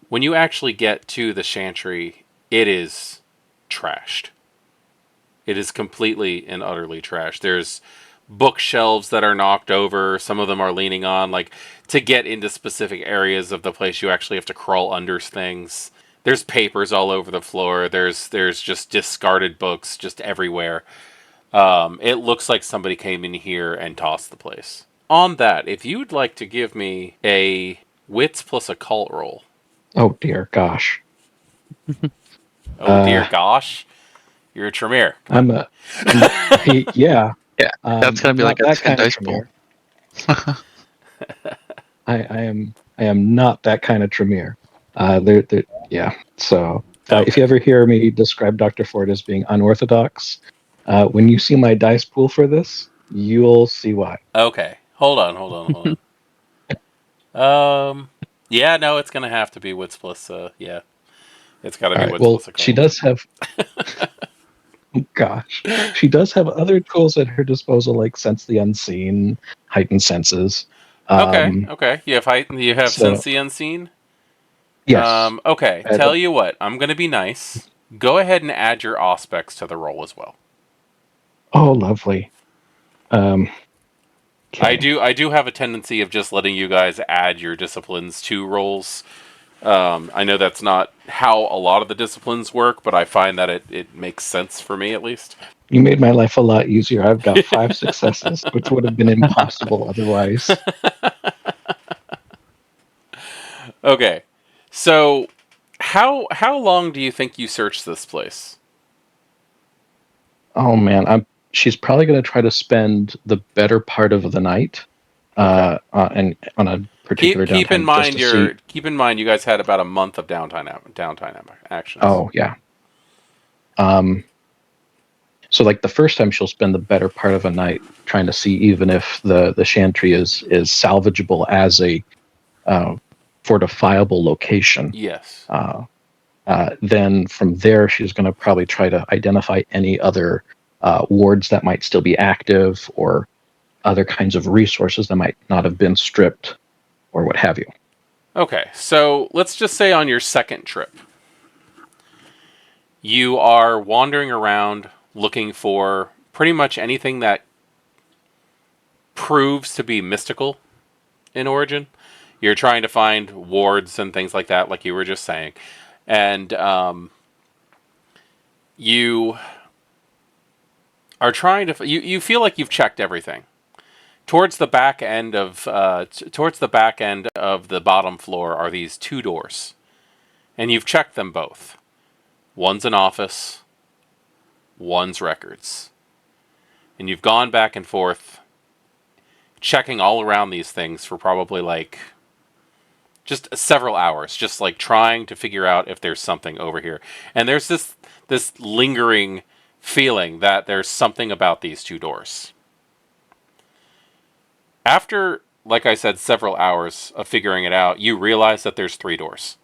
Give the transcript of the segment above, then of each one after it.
When you actually get to the Chantry, it is trashed. It is completely and utterly trashed. There's bookshelves that are knocked over. Some of them are leaning on. Like, to get into specific areas of the place, you actually have to crawl under things. There's papers all over the floor. There's just discarded books just everywhere. It looks like somebody came in here and tossed the place. On that, if you'd like to give me a wits plus occult roll. Oh dear gosh. Oh dear gosh. You're a Tremere. Yeah. Yeah, that's gonna be like a 10 dice pool. I am not that kind of Tremere. Yeah. So Okay. if you ever hear me describe Dr. Ford as being unorthodox, when you see my dice pool for this, you'll see why. Okay. Hold on. Yeah, no, it's gonna have to be wits plus. Yeah, it's got to be All right. wits Well, plus occult. she does have. Gosh, she does have other tools at her disposal, like sense the unseen, heightened senses. Okay. You have sense the unseen. Yes. Okay. Tell you what, I'm gonna be nice. Go ahead and add your aspects to the roll as well. Oh, lovely. Okay. I do have a tendency of just letting you guys add your disciplines to rolls. I know that's not how a lot of the disciplines work, but I find that it makes sense for me, at least. You made my life a lot easier. I've got 5 successes, which would have been impossible otherwise. Okay, so how long do you think you searched this place? Oh man, she's probably going to try to spend the better part of the night, and on a particular downtime. Keep in mind you guys had about a month of downtime actions. Oh yeah. So like the first time she'll spend the better part of a night trying to see even if the Chantry is salvageable as a fortifiable location. Yes. Then from there, she's going to probably try to identify any other wards that might still be active or other kinds of resources that might not have been stripped or what have you. Okay, so let's just say on your second trip, you are wandering around looking for pretty much anything that proves to be mystical in origin. You're trying to find wards and things like that, like you were just saying. And you are trying to... You feel like you've checked everything. Towards the back end of the bottom floor are these 2 doors. And you've checked them both. One's an office, one's records. And you've gone back and forth checking all around these things for probably like just several hours, just like trying to figure out if there's something over here. And there's this lingering feeling that there's something about these 2 doors. After, like I said, several hours of figuring it out, you realize that there's 3 doors.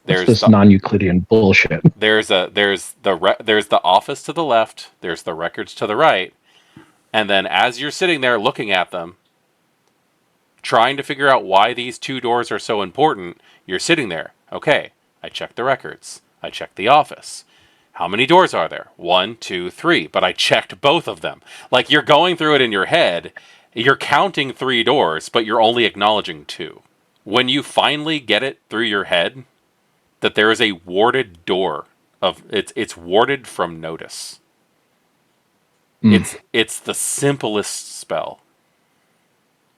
There's this non-Euclidean bullshit. There's the office to the left, there's the records to the right, and then as you're sitting there looking at them, trying to figure out why these 2 doors are so important, you're sitting there. Okay, I checked the records. I checked the office. How many doors are there? 1, 2, 3. But I checked both of them. Like, you're going through it in your head. You're counting 3 doors, but you're only acknowledging 2. When you finally get it through your head that there is a warded door it's warded from notice. It's the simplest spell.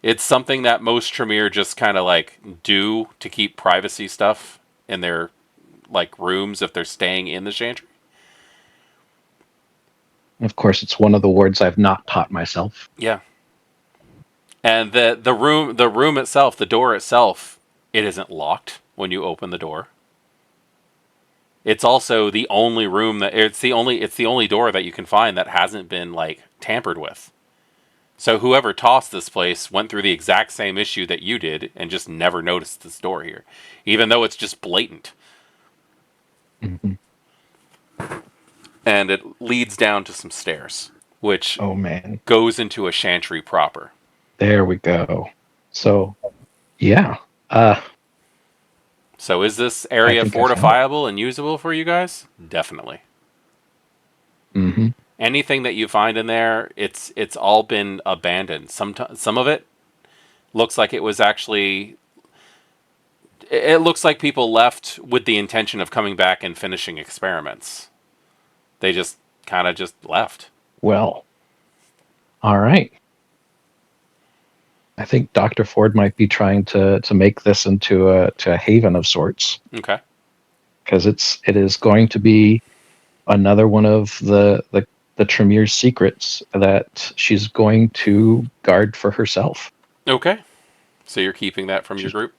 It's something that most Tremere just kind of like do to keep privacy stuff in their like rooms if they're staying in the Chantry. Of course, it's one of the wards I've not taught myself. Yeah. And the room itself, the door itself, it isn't locked when you open the door. It's also the only room it's the only door that you can find that hasn't been like tampered with. So whoever tossed this place went through the exact same issue that you did and just never noticed this door here, even though it's just blatant. Mm-hmm. And it leads down to some stairs, which goes into a Chantry proper. There we go. So, yeah. So is this area fortifiable and usable for you guys? Definitely. Mm-hmm. Anything that you find in there, it's all been abandoned. Some of it looks like it was actually. It looks like people left with the intention of coming back and finishing experiments. They just kind of just left. Well, all right. I think Dr. Ford might be trying to make this into a haven of sorts. Okay. Because it is going to be another one of the Tremere's secrets that she's going to guard for herself. Okay. So you're keeping that from your group?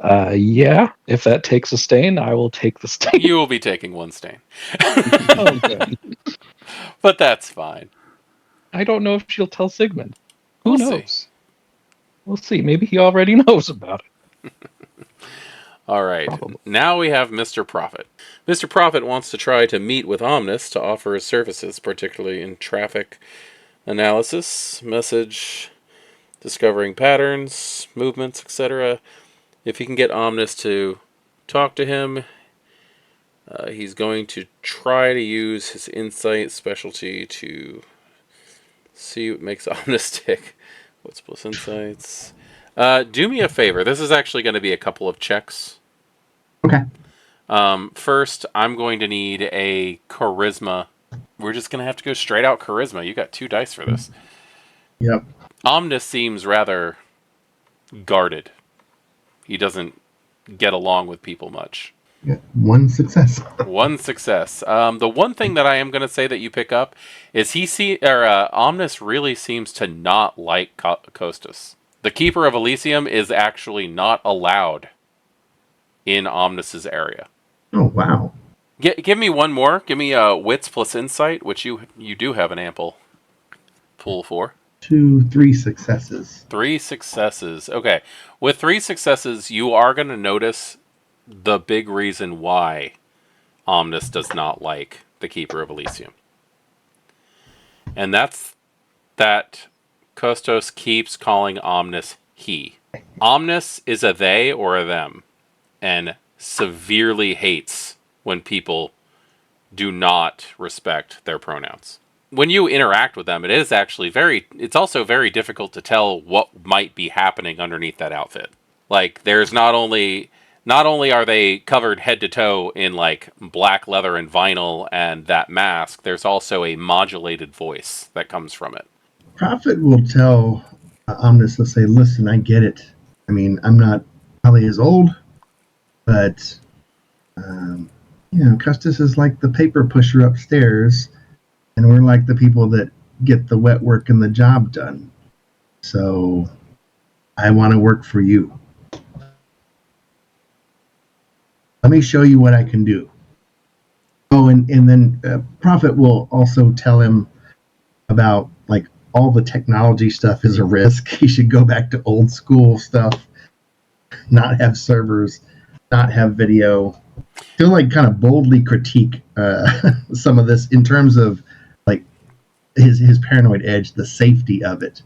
Yeah. If that takes a stain, I will take the stain. You will be taking one stain. Oh, good. But that's fine. I don't know if she'll tell Sigmund. Who We'll knows? see. We'll see. Maybe he already knows about it. All right. Probably. Now we have Mr. Prophet. Mr. Prophet wants to try to meet with Omnis to offer his services, particularly in traffic analysis, message, discovering patterns, movements, etc. If he can get Omnis to talk to him, he's going to try to use his insight specialty to see what makes Omnis tick. What's plus insights? Do me a favor. This is actually going to be a couple of checks. Okay. First, I'm going to need a charisma. We're just going to have to go straight out charisma. You got 2 dice for this. Yep. Omnis seems rather guarded. He doesn't get along with people much. Yeah, 1 success. 1 success. The one thing that I am going to say that you pick up is Omnis really seems to not like Costas. The Keeper of Elysium is actually not allowed in Omnis's area. Oh, wow. Give me one more. Give me wits plus insight, which you do have an ample pool for. 3 successes. 3 successes. Okay. With 3 successes, you are going to notice the big reason why Omnis does not like the Keeper of Elysium. And that's that Kostos keeps calling Omnis he. Omnis is a they or a them, and severely hates when people do not respect their pronouns. When you interact with them, it's also very difficult to tell what might be happening underneath that outfit. Like, there's not only are they covered head to toe in like black leather and vinyl and that mask, there's also a modulated voice that comes from it. Prophet will tell Omnis to say, listen, I get it. I mean, I'm not probably as old, but, Custis is like the paper pusher upstairs, and we're like the people that get the wet work and the job done. So I want to work for you. Let me show you what I can do. Oh, and then Prophet will also tell him about, like, all the technology stuff is a risk. He should go back to old school stuff, not have servers, not have video. He'll, like, kind of boldly critique some of this in terms of, like, his paranoid edge, the safety of it.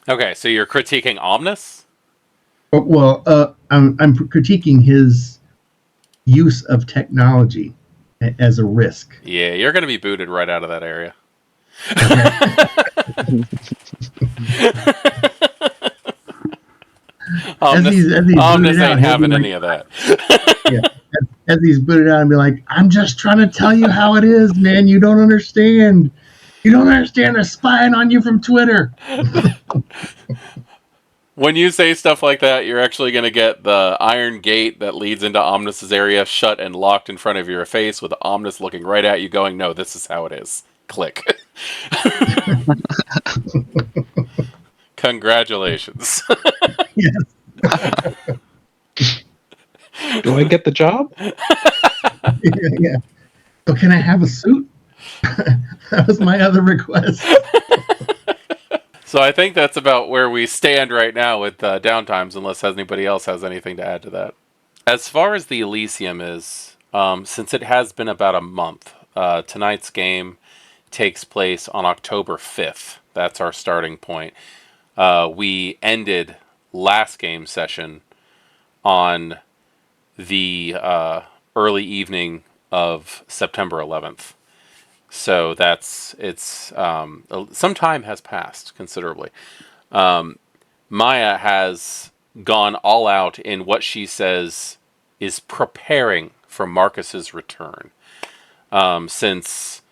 Okay, so you're critiquing Omnis? Well, I'm critiquing his use of technology as a risk. Yeah, you're going to be booted right out of that area. Omnis ain't having any of that. Yeah, as he's booted out and be like, I'm just trying to tell you how it is, man. You don't understand. You don't understand. They're spying on you from Twitter. When you say stuff like that, you're actually going to get the iron gate that leads into Omnis's area shut and locked in front of your face with Omnis looking right at you going, no, this is how it is. Click. Congratulations. Yes. Do I get the job? Yeah. So can I have a suit? That was my other request. So I think that's about where we stand right now with downtimes, unless anybody else has anything to add to that. As far as the Elysium is, since it has been about a month, tonight's game takes place on October 5th. That's our starting point. We ended last game session on the early evening of September 11th. So some time has passed considerably. Maya has gone all out in what she says is preparing for Marcus's return. Since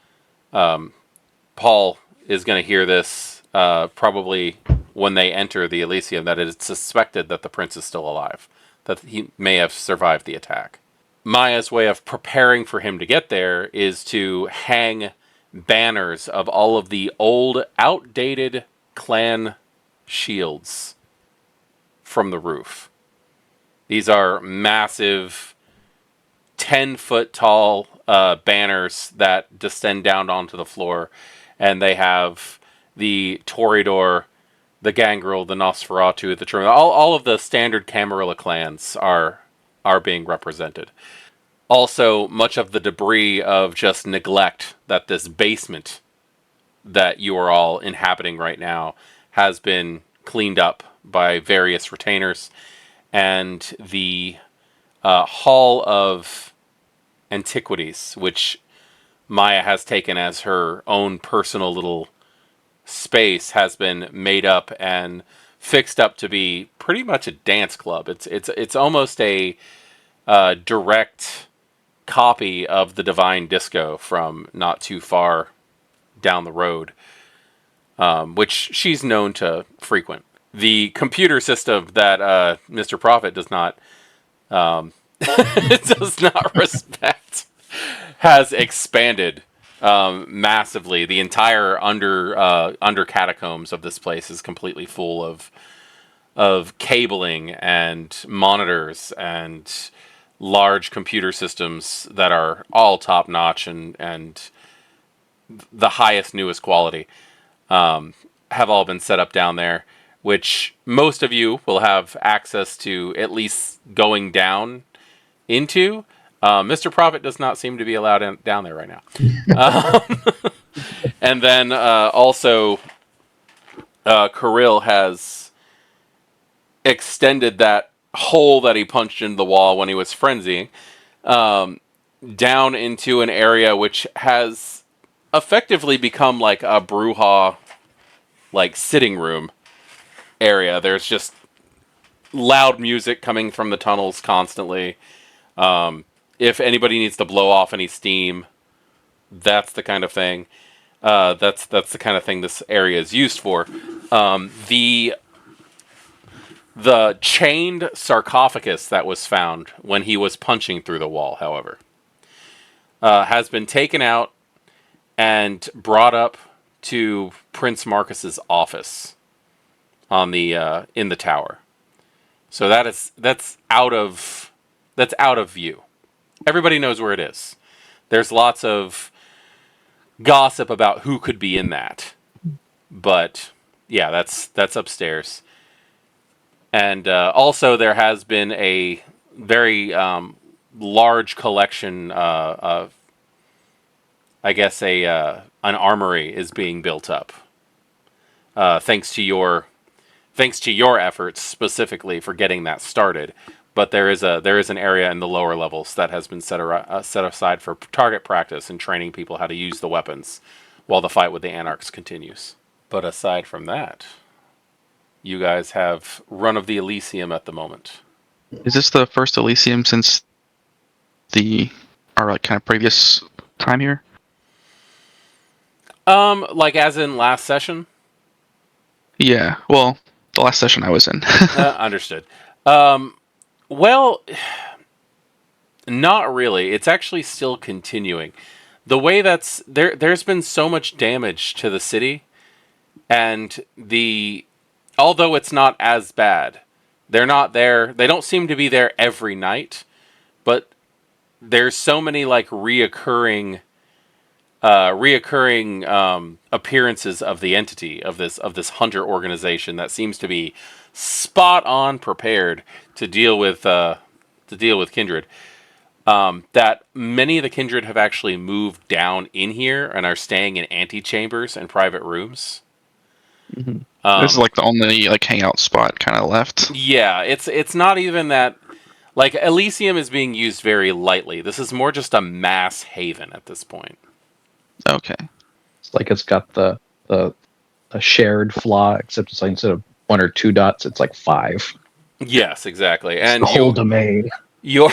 Paul is going to hear this probably when they enter the Elysium, that it is suspected that the prince is still alive, that he may have survived the attack. Maya's way of preparing for him to get there is to hang banners of all of the old, outdated clan shields from the roof. These are massive 10-foot tall banners that descend down onto the floor, and they have the Toreador, the Gangrel, the Nosferatu, the Tremor. All of the standard Camarilla clans are being represented. Also, much of the debris of just neglect that this basement that you are all inhabiting right now has been cleaned up by various retainers, and the Hall of Antiquities, which Maya has taken as her own personal little space, has been made up and fixed up to be pretty much a dance club. It's almost a direct copy of the Divine Disco from not too far down the road, which she's known to frequent. The computer system that Mr. Prophet does not respect has expanded massively. The entire under catacombs of this place is completely full of cabling and monitors and large computer systems that are all top notch and the highest, newest quality, have all been set up down there, which most of you will have access to, at least going down into. Mr. Prophet does not seem to be allowed down there right now. And then also, Kirill has extended that hole that he punched into the wall when he was frenzying down into an area which has effectively become like a brouhaha, like sitting room area. There's just loud music coming from the tunnels constantly. If anybody needs to blow off any steam, that's the kind of thing. That's the kind of thing this area is used for. The chained sarcophagus that was found when he was punching through the wall, however, has been taken out and brought up to Prince Marcus's office on the in the tower. So that's out of view. Everybody knows where it is. There's lots of gossip about who could be in that, but yeah, that's upstairs. And also, there has been a very large collection of, I guess, an armory is being built up. Thanks to your efforts specifically for getting that started. But there is an area in the lower levels that has been set aside for target practice and training people how to use the weapons while the fight with the Anarchs continues. But aside from that, you guys have run of the Elysium at the moment. Is this the first Elysium since our kind of previous time here? Like as in last session? Yeah, well, the last session I was in. Understood. Well, not really. It's actually still continuing. The way there's been so much damage to the city, and although it's not as bad, they're not there. They don't seem to be there every night, but there's so many like reoccurring appearances of the entity of this hunter organization that seems to be spot on prepared to deal with Kindred. That many of the Kindred have actually moved down in here and are staying in antechambers and private rooms. Mm-hmm. This is like the only like hangout spot kind of left. Yeah, it's not even that Like, Elysium is being used very lightly. This is more just a mass haven at this point. Okay. It's like it's got the a shared flaw, except it's like instead of 1 or 2 dots, it's like 5. Yes, exactly. It's And the whole domain. your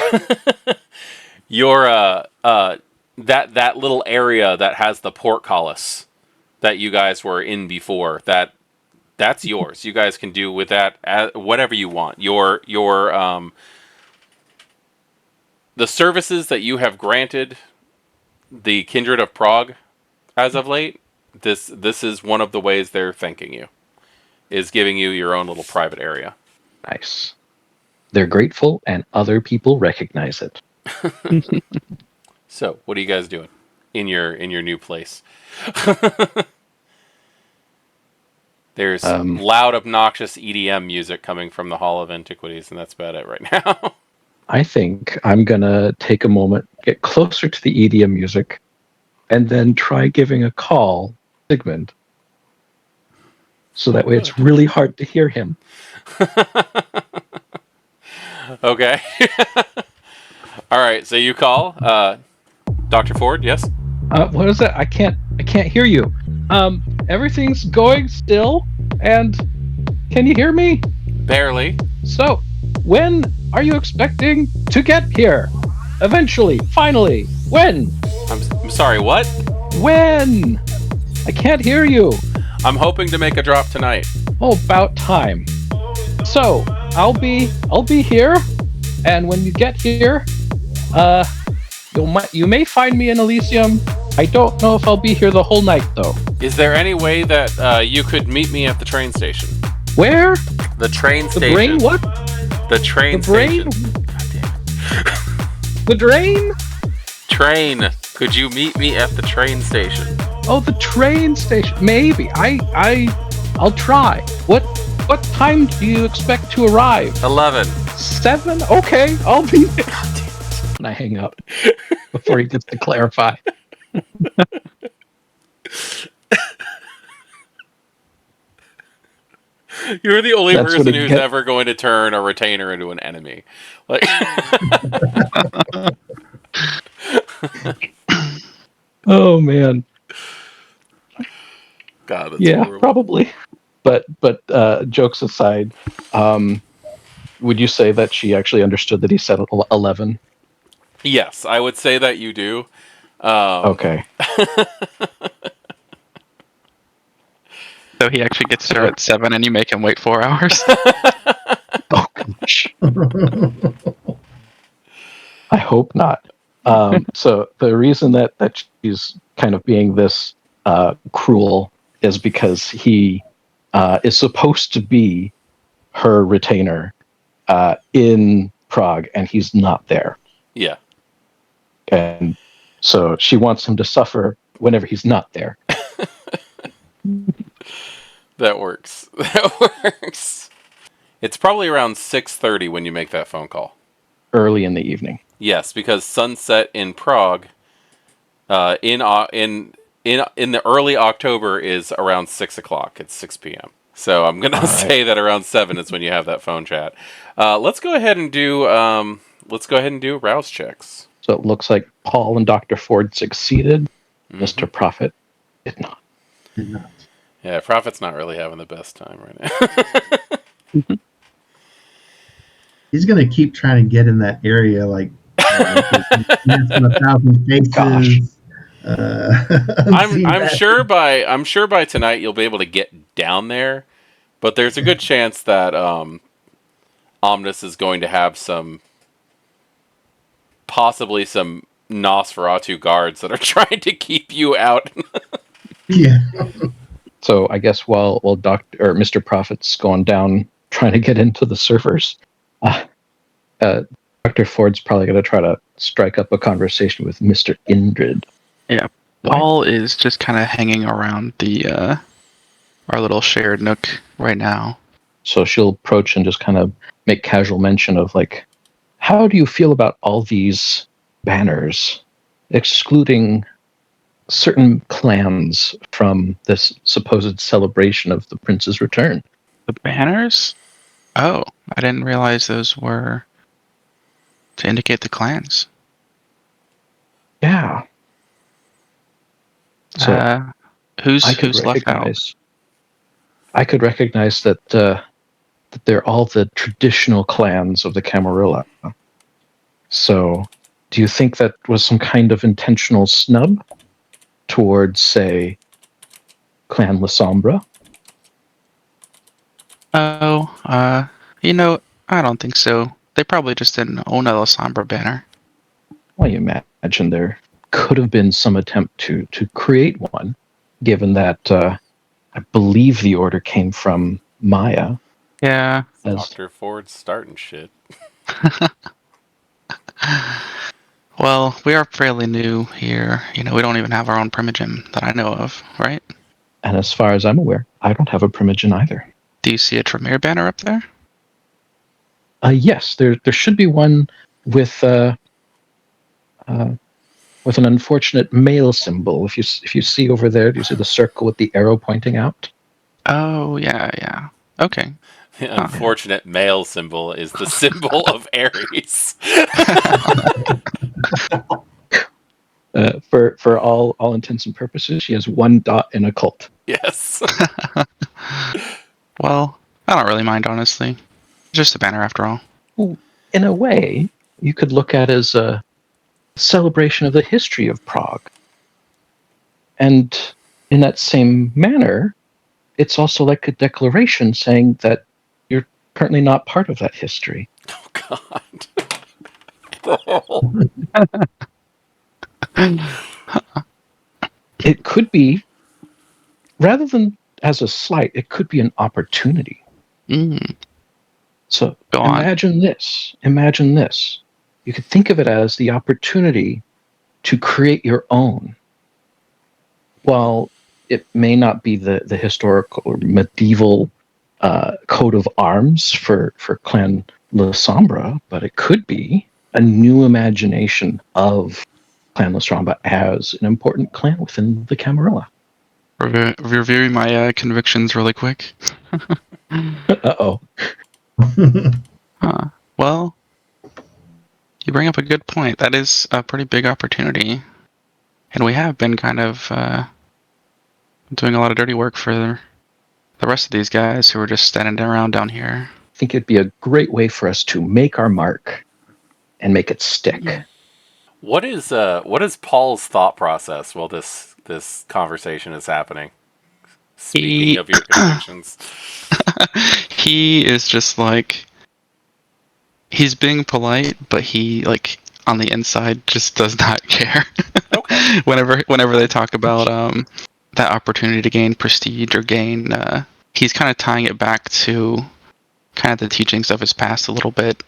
that little area that has the portcullis that you guys were in before, that's yours. You guys can do with that whatever you want. The services that you have granted the Kindred of Prague as of late, this is one of the ways they're thanking you, is giving you your own little private area. Nice. They're grateful, and other people recognize it. So, what are you guys doing in your new place? There's loud, obnoxious EDM music coming from the Hall of Antiquities, and that's about it right now. I think I'm gonna take a moment, get closer to the EDM music, and then try giving a call to Sigmund. So that way it's really hard to hear him. Okay. All right, so you call Dr. Ford, yes? What is that? I can't hear you. Everything's going still, and can you hear me? Barely. So, when are you expecting to get here? Eventually, finally, when? I'm sorry, what? When? I can't hear you. I'm hoping to make a drop tonight. Oh, about time. So, I'll be here, and when you get here, you may find me in Elysium. I don't know if I'll be here the whole night, though. Is there any way that you could meet me at the train station? Where? The train The station. brain? What? The train The brain? station. God damn it. The drain? Train. Could you meet me at the train station? Oh, the train station. Maybe. I'll try. What time do you expect to arrive? 11. 7? Okay, I'll be there. God damn it. And I hang up before he gets to clarify. You're the only That's what person it who's get- ever going to turn a retainer into an enemy. Like, Oh man. God, that's Yeah, horrible. probably. But jokes aside, would you say that she actually understood that he said 11? Yes, I would say that you do. Okay. So he actually gets there at 7 and you make him wait 4 hours? Oh gosh. I hope not. So the reason that she's kind of being this cruel is because he is supposed to be her retainer in Prague, and he's not there. Yeah. And so she wants him to suffer whenever he's not there. That works. That works. It's probably around 6:30 when you make that phone call. Early in the evening. Yes, because sunset in Prague, in the early October is around 6 o'clock. It's 6 p.m. So I'm gonna say that around 7 is when you have that phone chat. Let's go ahead and do rouse checks. So it looks like Paul and Dr. Ford succeeded. Mm-hmm. Mr. Prophet did not. Did not. Yeah, Prophet's not really having the best time right now. He's gonna keep trying to get in that area, like Dance on 1,000 Faces. I'm sure by tonight you'll be able to get down there, but there's a good chance that Omnis is going to have possibly some Nosferatu guards that are trying to keep you out. Yeah. So I guess while Mr. Prophet's going down trying to get into the servers, Dr. Ford's probably going to try to strike up a conversation with Mr. Kindred. Yeah. Paul is just kind of hanging around the our little shared nook right now. So she'll approach and just kind of make casual mention of, like, how do you feel about all these banners excluding certain clans from this supposed celebration of the prince's return? The banners? Oh, I didn't realize those were to indicate the clans. Yeah. So Who's I could left out? recognize that that they're all the traditional clans of the Camarilla. So, do you think that was some kind of intentional snub towards, say, Clan La Sombra? Oh, I don't think so. They probably just didn't own a La Sombra banner. Well, you imagine there could have been some attempt to create one, given that I believe the order came from Maya. Yeah. Dr. Ford's starting shit. Well, we are fairly new here. We don't even have our own primogen that I know of, right? And as far as I'm aware, I don't have a primogen either. Do you see a Tremere banner up there? Yes, there should be one with an unfortunate male symbol. If you see over there, do you see the circle with the arrow pointing out? Oh, yeah. Okay. The unfortunate male symbol is the symbol of Aries. For all intents and purposes, she has one dot in a cult. Yes. Well, I don't really mind, honestly. Just a banner after all. Well, in a way, you could look at it as a celebration of the history of Prague. And in that same manner, it's also like a declaration saying that you're currently not part of that history. Oh, God. The hell? It could be, rather than as a slight, it could be an opportunity. So Go on. Imagine this. You could think of it as the opportunity to create your own. While it may not be the historical or medieval coat of arms for Clan La Sombra, but it could be a new imagination of Clan La Sombra as an important clan within the Camarilla. Reviewing my convictions really quick. Uh-oh. Well, you bring up a good point. That is a pretty big opportunity. And we have been kind of doing a lot of dirty work for the rest of these guys who are just standing around down here. I think it'd be a great way for us to make our mark and make it stick. What is Paul's thought process while this conversation is happening? Speaking of your convictions. He is just like, he's being polite, but he, like, on the inside just does not care. Okay. whenever they talk about that opportunity to gain prestige or gain, he's kind of tying it back to kind of the teachings of his past a little bit.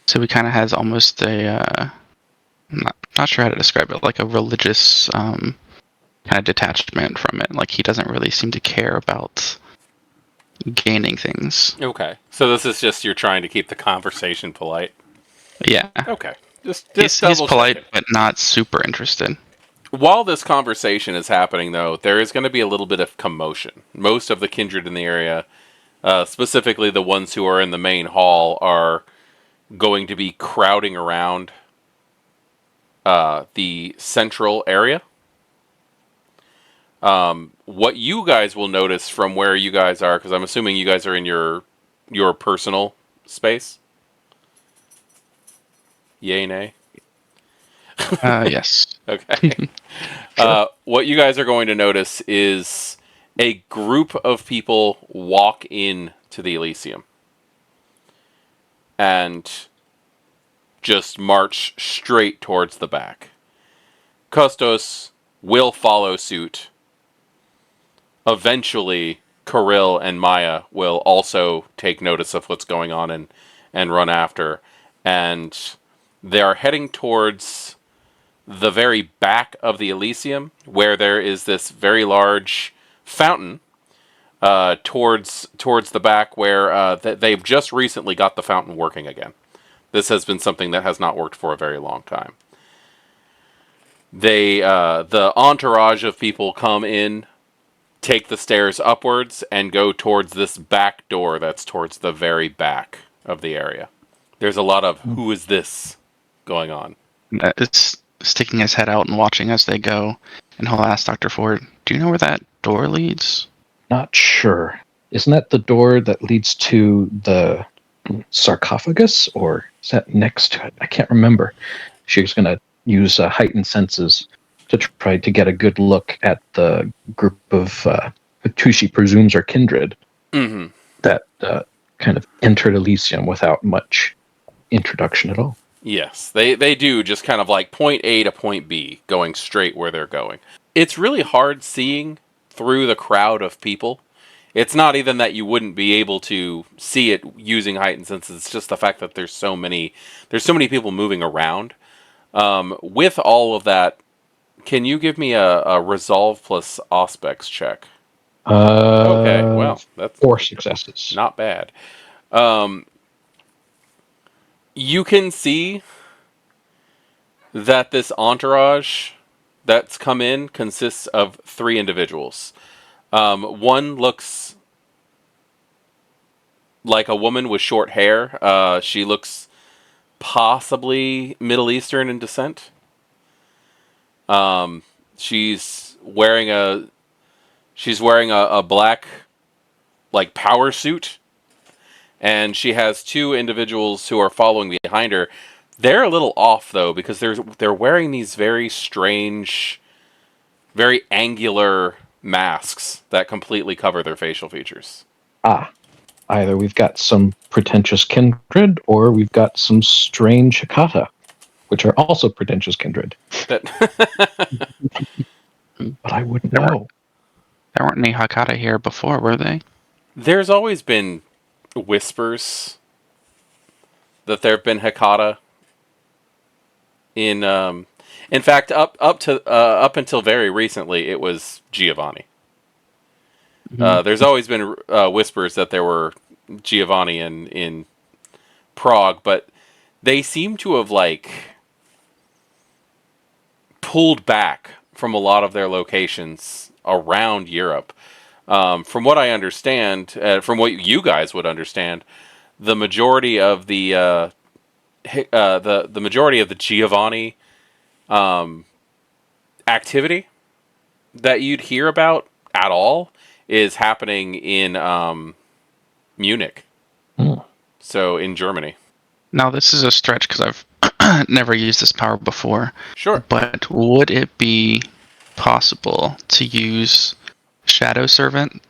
So he kind of has almost a, not sure how to describe it, like a religious kind of detachment from it. Like, he doesn't really seem to care about gaining things. Okay. So this is just you're trying to keep the conversation polite. Yeah. Okay. Just He's polite, but not super interested. While this conversation is happening, though, there is going to be a little bit of commotion. Most of the kindred in the area, specifically the ones who are in the main hall, are going to be crowding around the central area. What you guys will notice from where you guys are, because I'm assuming you guys are in your personal space. Yay, nay? Yes. Okay. What you guys are going to notice is a group of people walk in to the Elysium and just march straight towards the back. Custos will follow suit. Eventually, Kirill and Maya will also take notice of what's going on and run after. And they are heading towards the very back of the Elysium, where there is this very large fountain towards the back, where they've just recently got the fountain working again. This has been something that has not worked for a very long time. The entourage of people come in, take the stairs upwards, and go towards this back door that's towards the very back of the area. There's a lot of "who is this" going on. It's sticking his head out and watching as they go, and he'll ask Dr. Ford, "Do you know where that door leads?" Not sure. Isn't that the door that leads to the sarcophagus, or is that next to it? I can't remember. She's going to use heightened senses to try to get a good look at the group of who she presumes are kindred Mm-hmm. that kind of entered Elysium without much introduction at all. Yes, they do just kind of like point A to point B, going straight where they're going. It's really hard seeing through the crowd of people. It's not even that you wouldn't be able to see it using heightened senses. It's just the fact that there's so many people moving around. With all of that, can you give me a resolve plus aspects check? Okay, well, that's 4 successes. not bad. You can see that this entourage that's come in consists of 3 individuals. One looks like a woman with short hair. She looks possibly Middle Eastern in descent. She's wearing a black like power suit, and she has 2 individuals who are following behind her. They're a little off though because they're wearing these very strange, very angular masks that completely cover their facial features. Either we've got some pretentious kindred, or we've got some strange Hakata, which are also pretentious kindred. That But I wouldn't There know. There weren't any Hakata here before, were they? there's always been whispers that there have been Hakata in fact up until very recently it was Giovanni. There's always been whispers that there were Giovanni in Prague, but they seem to have like pulled back from a lot of their locations around Europe. From what I understand, from what you guys would understand, the majority of the majority of the Giovanni activity that you'd hear about at all is happening in Munich. So in Germany. Now, this is a stretch because I've never used this power before. Sure. But would it be possible to use Shadow Servant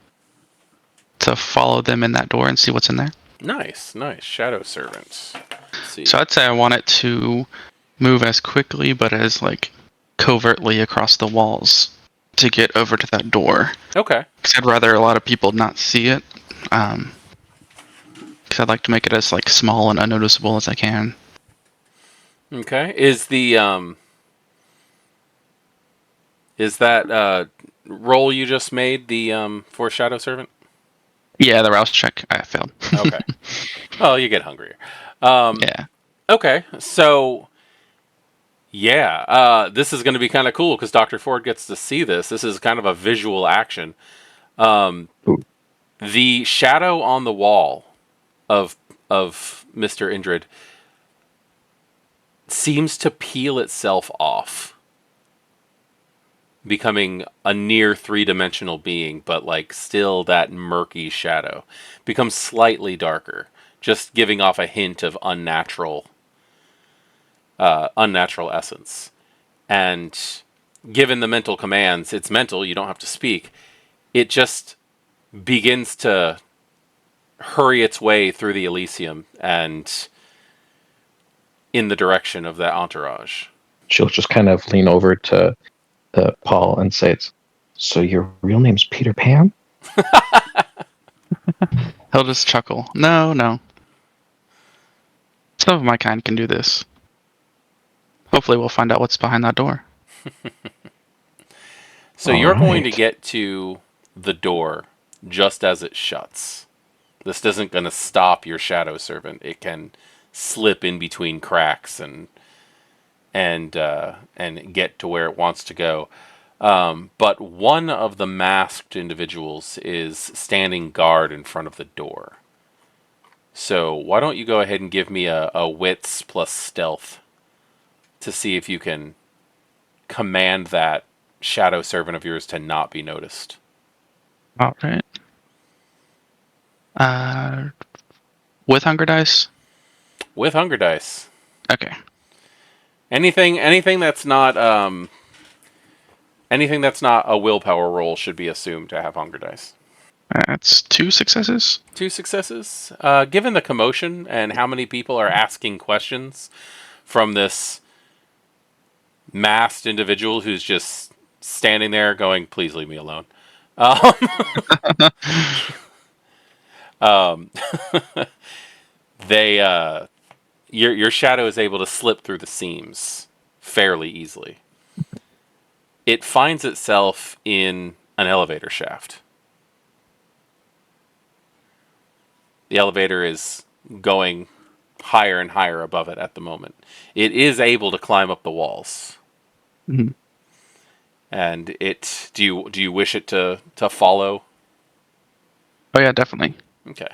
to follow them in that door and see what's in there? Nice. Shadow Servant. Let's see. So I'd say I want it to move as quickly but as like covertly across the walls to get over to that door. Okay. Because I'd rather a lot of people not see it. Because I'd like to make it as like small and unnoticeable as I can. Okay. Is that roll you just made the for Shadow Servant? Yeah, the rouse check I failed. Okay. Oh, you get hungrier. Yeah. Okay. So yeah, this is going to be kind of cool because Dr. Ford gets to see this. This is kind of a visual action. The shadow on the wall of Mr. Indrid seems to peel itself off, becoming a near 3-dimensional being, but like still that murky shadow. Becomes slightly darker, just giving off a hint of unnatural essence. And given the mental commands, it's mental, you don't have to speak, it just begins to hurry its way through the Elysium and in the direction of that entourage. She'll just kind of lean over to Paul and say, "So your real name's Peter Pan?" He'll just chuckle. No. Some of my kind can do this. Hopefully we'll find out what's behind that door. So you're going to get to the door just as it shuts. This isn't going to stop your Shadow Servant. It can slip in between cracks and get to where it wants to go. But one of the masked individuals is standing guard in front of the door. So why don't you go ahead and give me a wits plus stealth to see if you can command that shadow servant of yours to not be noticed. All right. With hunger dice? With hunger dice. Okay. Anything that's not anything that's not a willpower roll should be assumed to have hunger dice. That's 2 successes. 2 successes. Given the commotion and how many people are asking questions from this masked individual who's just standing there going, "Please leave me alone." Um, they your shadow is able to slip through the seams fairly easily. It finds itself in an elevator shaft. The elevator is going higher and higher above it at the moment. It is able to climb up the walls. Mhm. And do you wish it to follow? Oh yeah, definitely. Okay.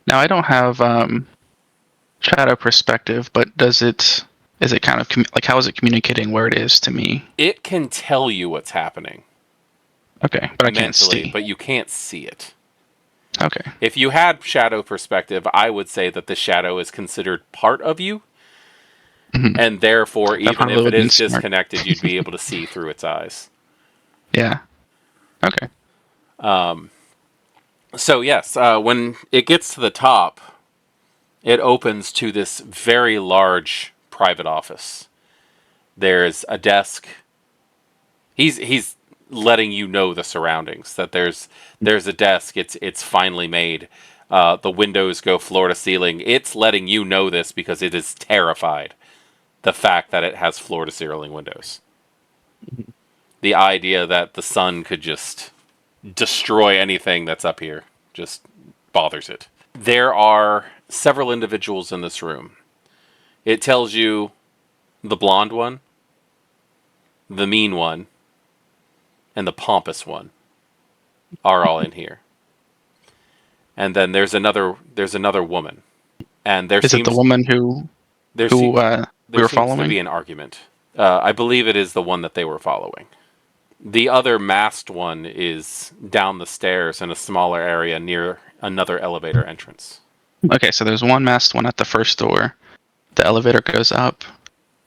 Now I don't have shadow perspective, but is it kind of like how is it communicating where it is to me? It can tell you what's happening Okay, but I can't mentally, see. but you can't see it. Okay. If you had shadow perspective, I would say that the shadow is considered part of you, Mhm. and therefore, That even probably if would it have been is smart. disconnected, you'd be able to see through its eyes. Yeah. Okay. So yes, when it gets to the top, it opens to this very large private office. There's a desk. He's letting you know the surroundings, that there's a desk. It's finely made. The windows go floor to ceiling. It's letting you know this because it is terrified. The fact that it has floor to ceiling windows. The idea that the sun could just destroy anything that's up here just bothers it. There are several individuals in this room. It tells you the blonde one, the mean one, and the pompous one are all in here. And then there's another woman. And Is it the woman who there who se- uh, we there were seems to following? be an argument. I believe it is the one that they were following. The other masked one is down the stairs in a smaller area near another elevator entrance. Okay, so there's one masked one at the first door. The elevator goes up,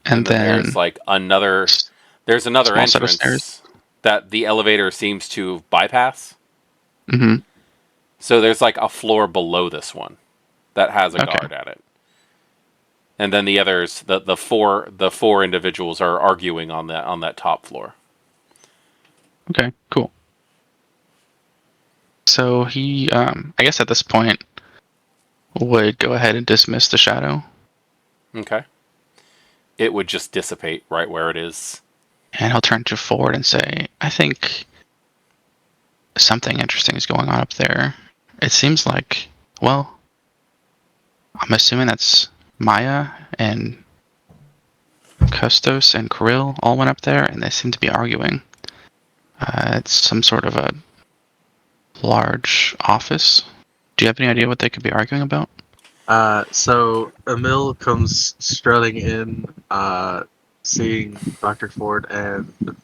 and And then there's then like another small set of stairs. entrance that the elevator seems to bypass. Hmm. So there's like a floor below this one that has a Okay. guard at it. And then the others, the four individuals are arguing on that top floor. Okay. Cool. So he, I guess at this point, would go ahead and dismiss the shadow, Okay. It would just dissipate right where it is. and he'll turn to Ford and say, "I think something interesting is going on up there. It seems like, well, I'm assuming that's Maya and Custos and Kirill all went up there, and they seem to be arguing. It's some sort of a large office. Do you have any idea what they could be arguing about?" So Emil comes strutting in, seeing Dr. Ford and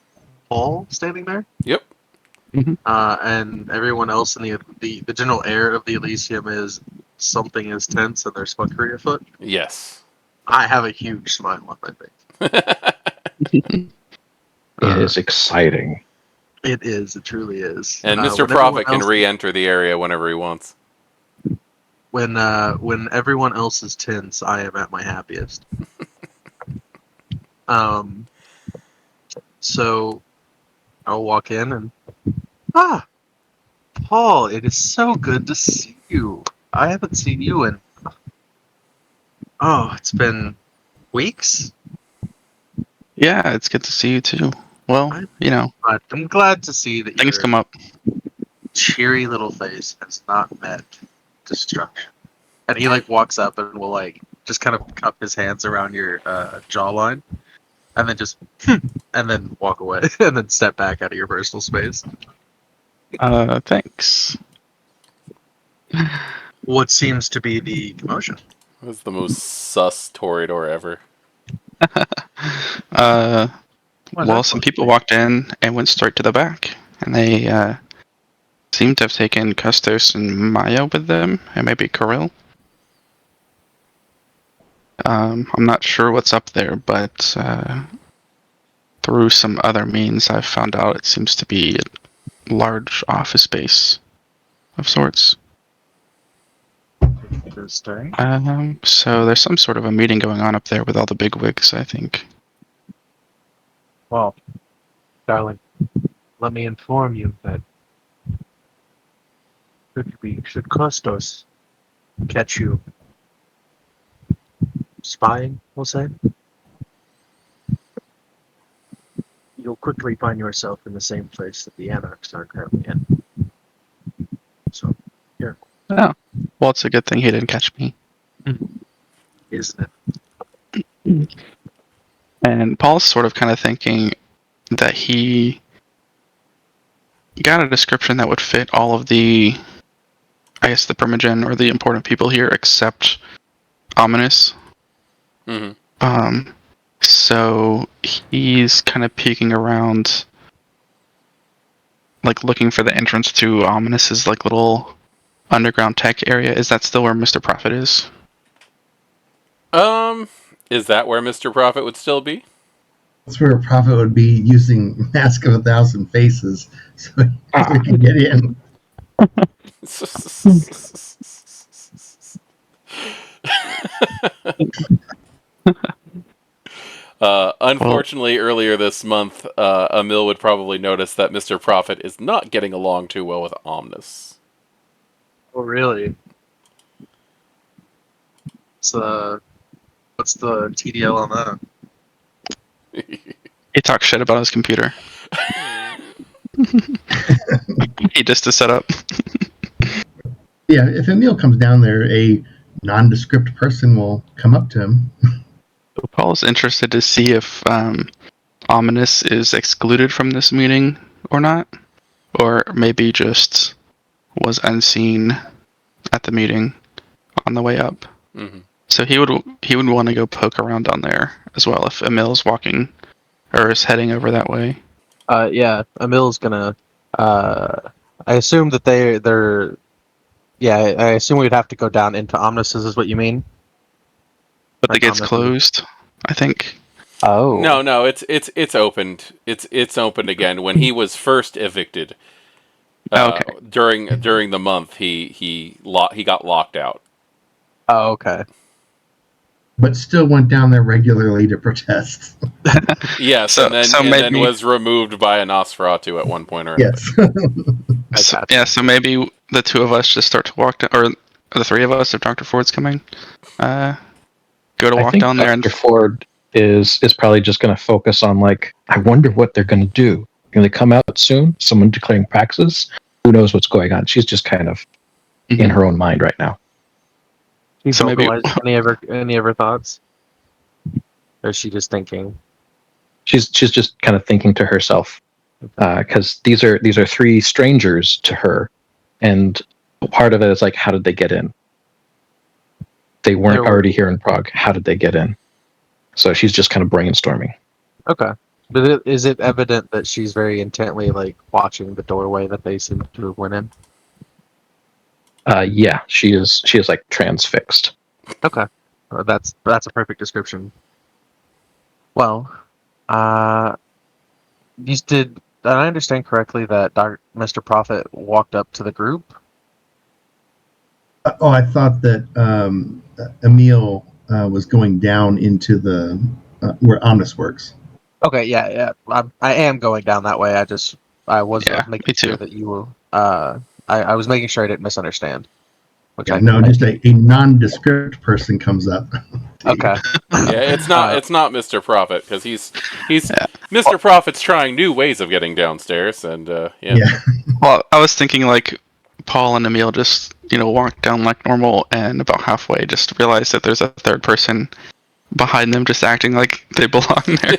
Paul standing there. Yep. And everyone else in the general air of the Elysium is something is tense and there's fuckery afoot. Yes. I have a huge smile on my face. It is exciting. It is. It truly is. And Mr. When Prophet can everyone else- re-enter the area whenever he wants. When everyone else is tense, I am at my happiest. So I'll walk in and Paul, it is so good to see you. I haven't seen you in it's been weeks. Yeah, it's good to see you too. Well, But I'm glad to see that things your come up. cheery little face has not met destruction. And he walks up and will just kind of cup his hands around your jawline, and then just and then walk away, and then step back out of your personal space. Thanks. What seems to be the commotion? That was the most sus Toreador ever. Well, some people walked in and went straight to the back, and they seem to have taken Custos and Maya with them, and maybe Kirill. I'm not sure what's up there, but through some other means, I've found out it seems to be a large office space of sorts. Interesting. So there's some sort of a meeting going on up there with all the bigwigs, I think. Well, darling, let me inform you that should Costos catch you spying, we'll say, you'll quickly find yourself in the same place that the Anarchs are currently in. So, Oh, well, it's a good thing he didn't catch me. isn't it? And Paul's sort of kind of thinking that he got a description that would fit all of the, I guess, the Primogen or the important people here except Ominous. Mm-hmm. So he's kind of peeking around, like looking for the entrance to Ominous's like little underground tech area. Is that still where Mr. Prophet is? Is that where Mr. Prophet would still be? That's where a prophet would be using Mask of 1,000 Faces so he can get in. Unfortunately, earlier this month, Emil would probably notice that Mr. Prophet is not getting along too well with Omnis. Oh, really? So, what's the TDL on that? He talks shit about his computer. He just to set up. Yeah, if Emil comes down there, a nondescript person will come up to him. Paul's interested to see if Ominous is excluded from this meeting or not, or maybe just was unseen at the meeting on the way up. Mm-hmm. So he would want to go poke around down there as well if Emil's walking or is heading over that way. Yeah, Emil's gonna. I assume that they're. Yeah, I assume we'd have to go down into Omnis's, is what you mean? But Like the gate's Omnis- closed, I think. Oh. No, it's opened. It's opened again. When he was first evicted, Okay. during the month, he got locked out. Oh, okay. But still went down there regularly to protest. Yes, So- and then so and then maybe- was removed by a Nosferatu at one point or another. Yes. So maybe the two of us just start to walk down, or the three of us, if Dr. Ford's coming, go to I walk think down there. Dr. Ford is probably just going to focus on, like, I wonder what they're going to do. Going to come out soon? Someone declaring praxis? Who knows what's going on? She's just kind of in her own mind right now. She's So maybe- vocalized any of her thoughts? Or is she just thinking? She's just kind of thinking to herself, because these are three strangers to her, and part of it is like, how did they get in? They weren't already here in Prague. How did they get in? So she's just kind of brainstorming. Okay. But is it evident that she's very intently like watching the doorway that they seem to have went in? Yeah, she is like transfixed. Okay. That's a perfect description. Well, did I understand correctly that Mr. Prophet walked up to the group? Oh, I thought that Emil was going down into the where Omnis works. Okay, yeah. I am going down that way. I was Yeah, making me too. sure that you were. I was making sure I didn't misunderstand. Which Yeah, no, just a nondescript person comes up. Okay. Yeah, it's not Mr. Prophet, because he's Yeah. Mr. Prophet's trying new ways of getting downstairs, and Yeah. Well, I was thinking like Paul and Emil just, walk down like normal, and about halfway just realize that there's a third person behind them just acting like they belong there.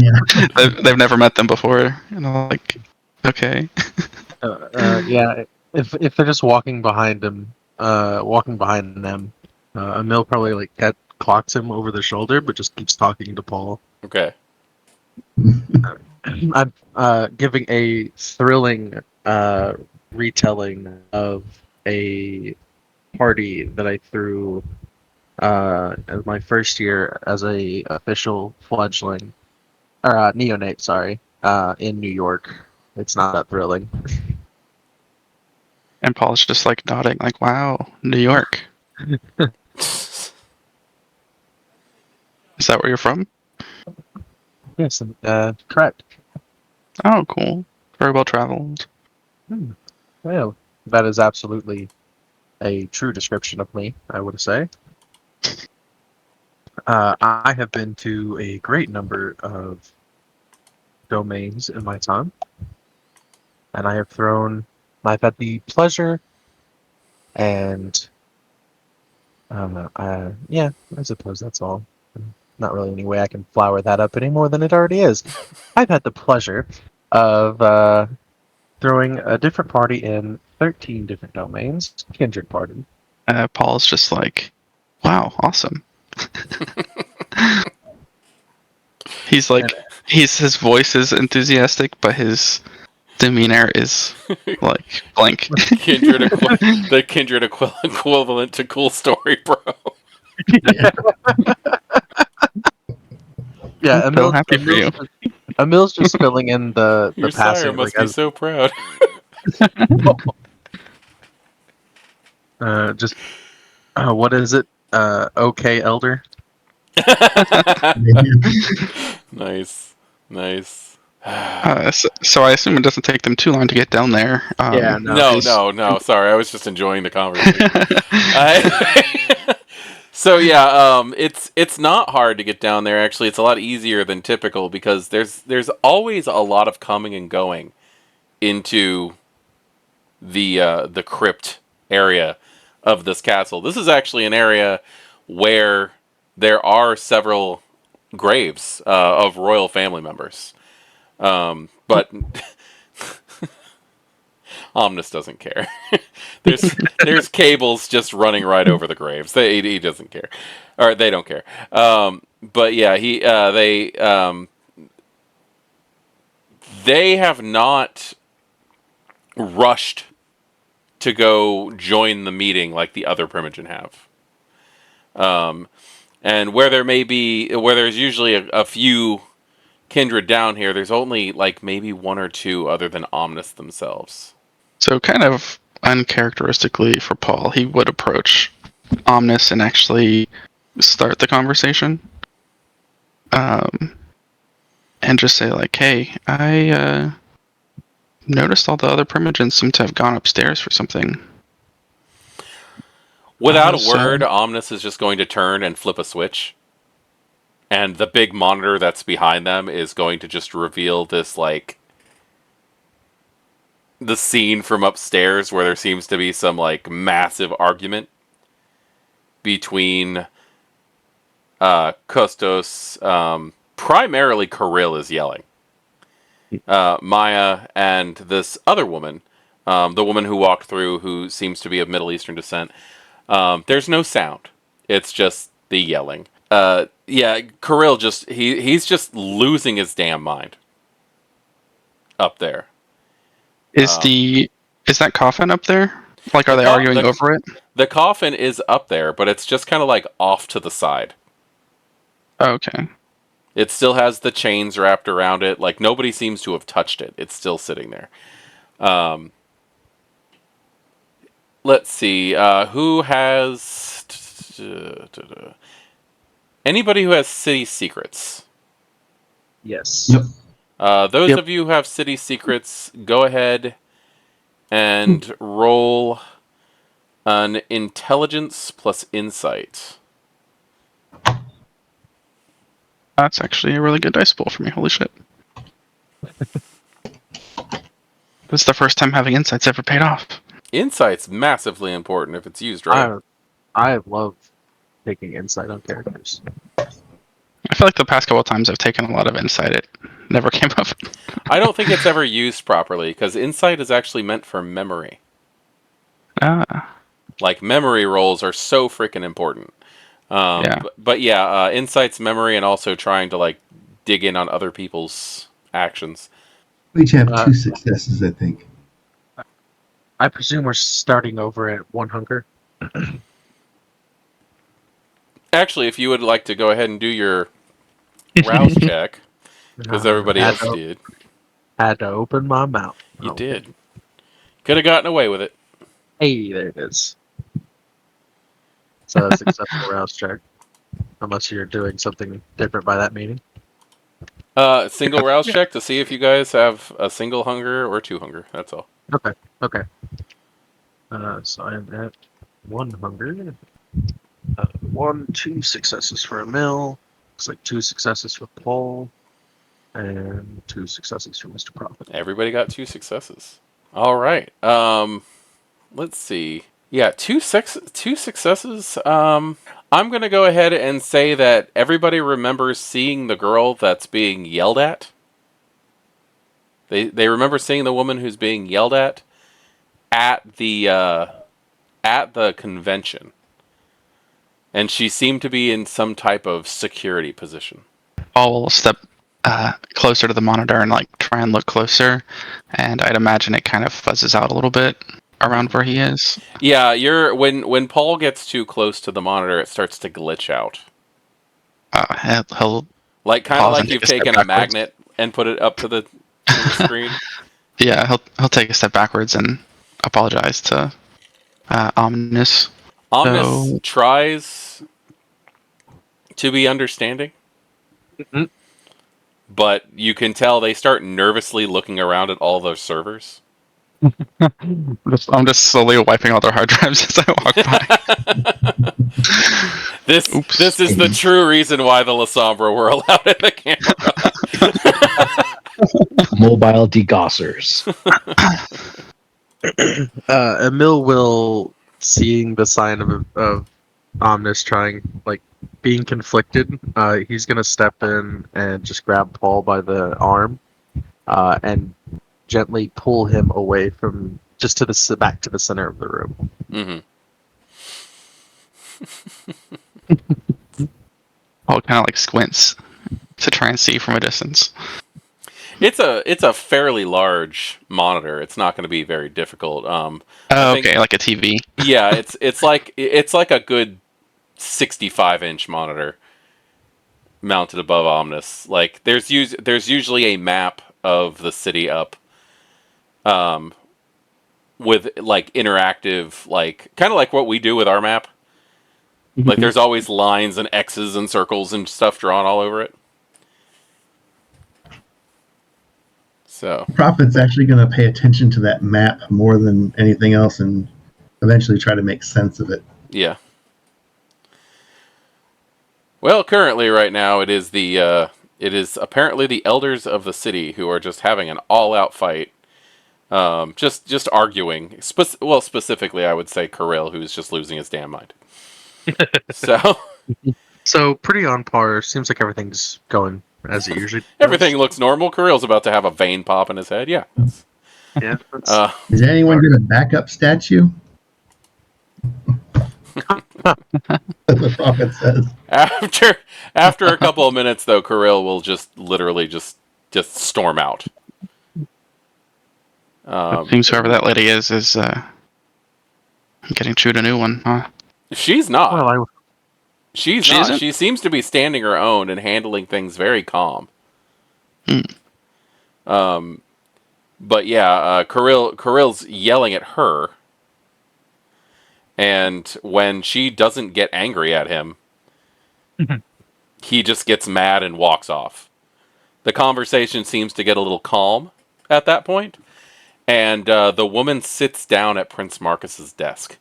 Yeah. They've never met them before. Like, okay. Yeah. if they're just walking behind them, Emil probably like clocks him over the shoulder, but just keeps talking to Paul. Okay. I'm giving a thrilling retelling of a party that I threw as my first year as a official fledgling or neonate, sorry, in New York. It's not that thrilling. And Paul's just like nodding, like, "Wow, New York. Is that where you're from?" Yes, correct. Oh, cool. Very well traveled. Well, that is absolutely a true description of me, I would say. I have been to a great number of domains in my time, and I've had the pleasure and yeah, I suppose that's all. Not really any way I can flower that up any more than it already is. I've had the pleasure of throwing a different party in 13 different domains. Kindred party. Paul's just like, "Wow, awesome." He's like, his voice is enthusiastic, but his demeanor is like blank. The kindred equivalent to cool story, bro. Yeah, I'm so happy for you. Emil's just filling in the Your sire passive. must Like, be so proud. just what is it? Okay, elder. Nice. So I assume it doesn't take them too long to get down there. Yeah, No. Sorry, I was just enjoying the conversation. So yeah, it's not hard to get down there. Actually, it's a lot easier than typical because there's always a lot of coming and going into the crypt area of this castle. This is actually an area where there are several graves of royal family members. But Omnis doesn't care. there's cables just running right over the graves. He doesn't care, or they don't care. But yeah, they have not rushed to go join the meeting like the other Primogen have. And where there's usually a few kindred down here, there's only like maybe one or two other than Omnis themselves. So kind of uncharacteristically for Paul, he would approach Omnis and actually start the conversation. And just say like, "Hey, I noticed all the other Primogens seem to have gone upstairs for something." Without a word, Omnis is just going to turn and flip a switch. And the big monitor that's behind them is going to just reveal this, like, the scene from upstairs where there seems to be some, like, massive argument between Kostos. Primarily, Kirill is yelling. Maya and this other woman, the woman who walked through, who seems to be of Middle Eastern descent, there's no sound. It's just the yelling. Yeah, Kirill he's just losing his damn mind up there. Is that coffin up there? Like, are they arguing over it? The coffin is up there, but it's just kind of like off to the side. Okay. It still has the chains wrapped around it. Like, nobody seems to have touched it. It's still sitting there. Let's see. Who has... Anybody who has city secrets? Yes. Yep. Those of you who have city secrets, go ahead and roll an intelligence plus insight. That's actually a really good dice pool for me. Holy shit. This is the first time having insights ever paid off. Insight's massively important if it's used right. I love taking insight on characters. I feel like the past couple of times I've taken a lot of insight, it never came up. I don't think it's ever used properly, because insight is actually meant for memory. Like, memory rolls are so freaking important. Yeah. But yeah, insights, memory, and also trying to like dig in on other people's actions. We each have 2 successes, I think. I presume we're starting over at 1 hunger. Actually, if you would like to go ahead and do your rouse check, because everybody else did. Had to open my mouth. You Okay. did. Could have gotten away with it. Hey, there it is. So a successful rouse check. Unless you're doing something different by that meaning. Single rouse check to see if you guys have a single hunger or 2 hunger. That's all. Okay. So I'm at 1 hunger. 2 successes for a mill. Looks like 2 successes for Paul. And 2 successes for Mr. Prophet. Everybody got 2 successes. All right. Let's see. Yeah, 2 successes. I'm gonna go ahead and say that everybody remembers seeing the girl that's being yelled at. They remember seeing the woman who's being yelled at the convention, and she seemed to be in some type of security position. Paul will step closer to the monitor and like try and look closer, and I'd imagine it kind of fuzzes out a little bit around where he is. Yeah, when Paul gets too close to the monitor, it starts to glitch out. He'll Like kind of pause like and you've take a step taken a backwards. magnet and put it up to the screen. Yeah, he'll take a step backwards and apologize to Omnis. Omnis So- tries to be understanding, Mhm. but you can tell they start nervously looking around at all those servers. I'm just slowly wiping all their hard drives as I walk by. Oops. This is the true reason why the La Sombra were allowed in the camera. Mobile degossers. Emil will, seeing the sign of Omnis trying, like, being conflicted, he's gonna step in and just grab Paul by the arm, and gently pull him away from, just to the back to the center of the room. Mm-hmm. Paul kind of like squints to try and see from a distance. It's a fairly large monitor. It's not going to be very difficult. I think- Okay, like a TV. Yeah, it's like a good 65-inch monitor mounted above Omnis. Like there's usually a map of the city up, with like interactive, like kind of like what we do with our map. Like there's always lines and X's and circles and stuff drawn all over it. So Prophet's actually going to pay attention to that map more than anything else and eventually try to make sense of it. yeah. Well, currently, right now, it is apparently the elders of the city who are just having an all-out fight, just arguing. Specifically, I would say Kirill, who's just losing his damn mind. So pretty on par. Seems like everything's going as it usually does. Everything looks normal. Kirill's about to have a vein pop in his head. Yeah. Yeah. that's- Is anyone going to back up statue? That's what Prophet says. After a couple of minutes, though, Kirill will just literally just storm out. Seems whoever that lady is getting chewed a new one, huh? She's not. Well, She's She not. isn't? She seems to be standing her own and handling things very calm. But yeah, Kirill's yelling at her, and when she doesn't get angry at him, he just gets mad and walks off. The conversation seems to get a little calm at that point, and the woman sits down at Prince Marcus's desk.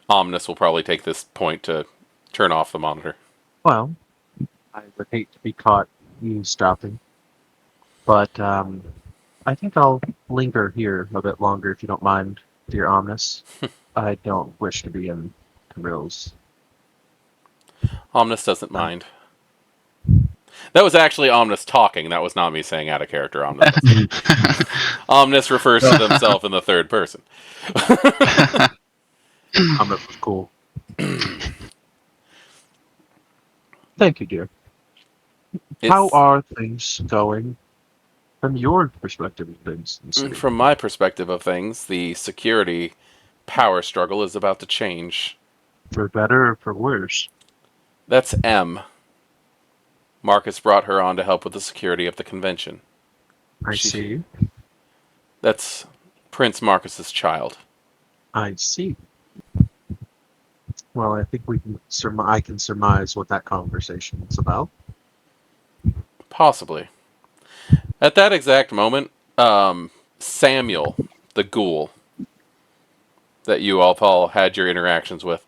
Omnis will probably take this point to turn off the monitor. Well, I would hate to be caught eavesdropping, but I think I'll linger here a bit longer if you don't mind, dear Omnis. I don't wish to be in Kirill's. Omnis doesn't mind. That was actually Omnis talking. That was not me saying out of character. Omnis refers to himself in the third person. Comment was cool. Thank you, dear. How are things going from your perspective of things in the city? From my perspective of things, the security power struggle is about to change. For better or for worse? That's M. Marcus brought her on to help with the security of the convention. I see. That's Prince Marcus's child. I see. Well, I think I can surmise what that conversation is about. Possibly. At that exact moment, Samuel, the ghoul that you all had your interactions with,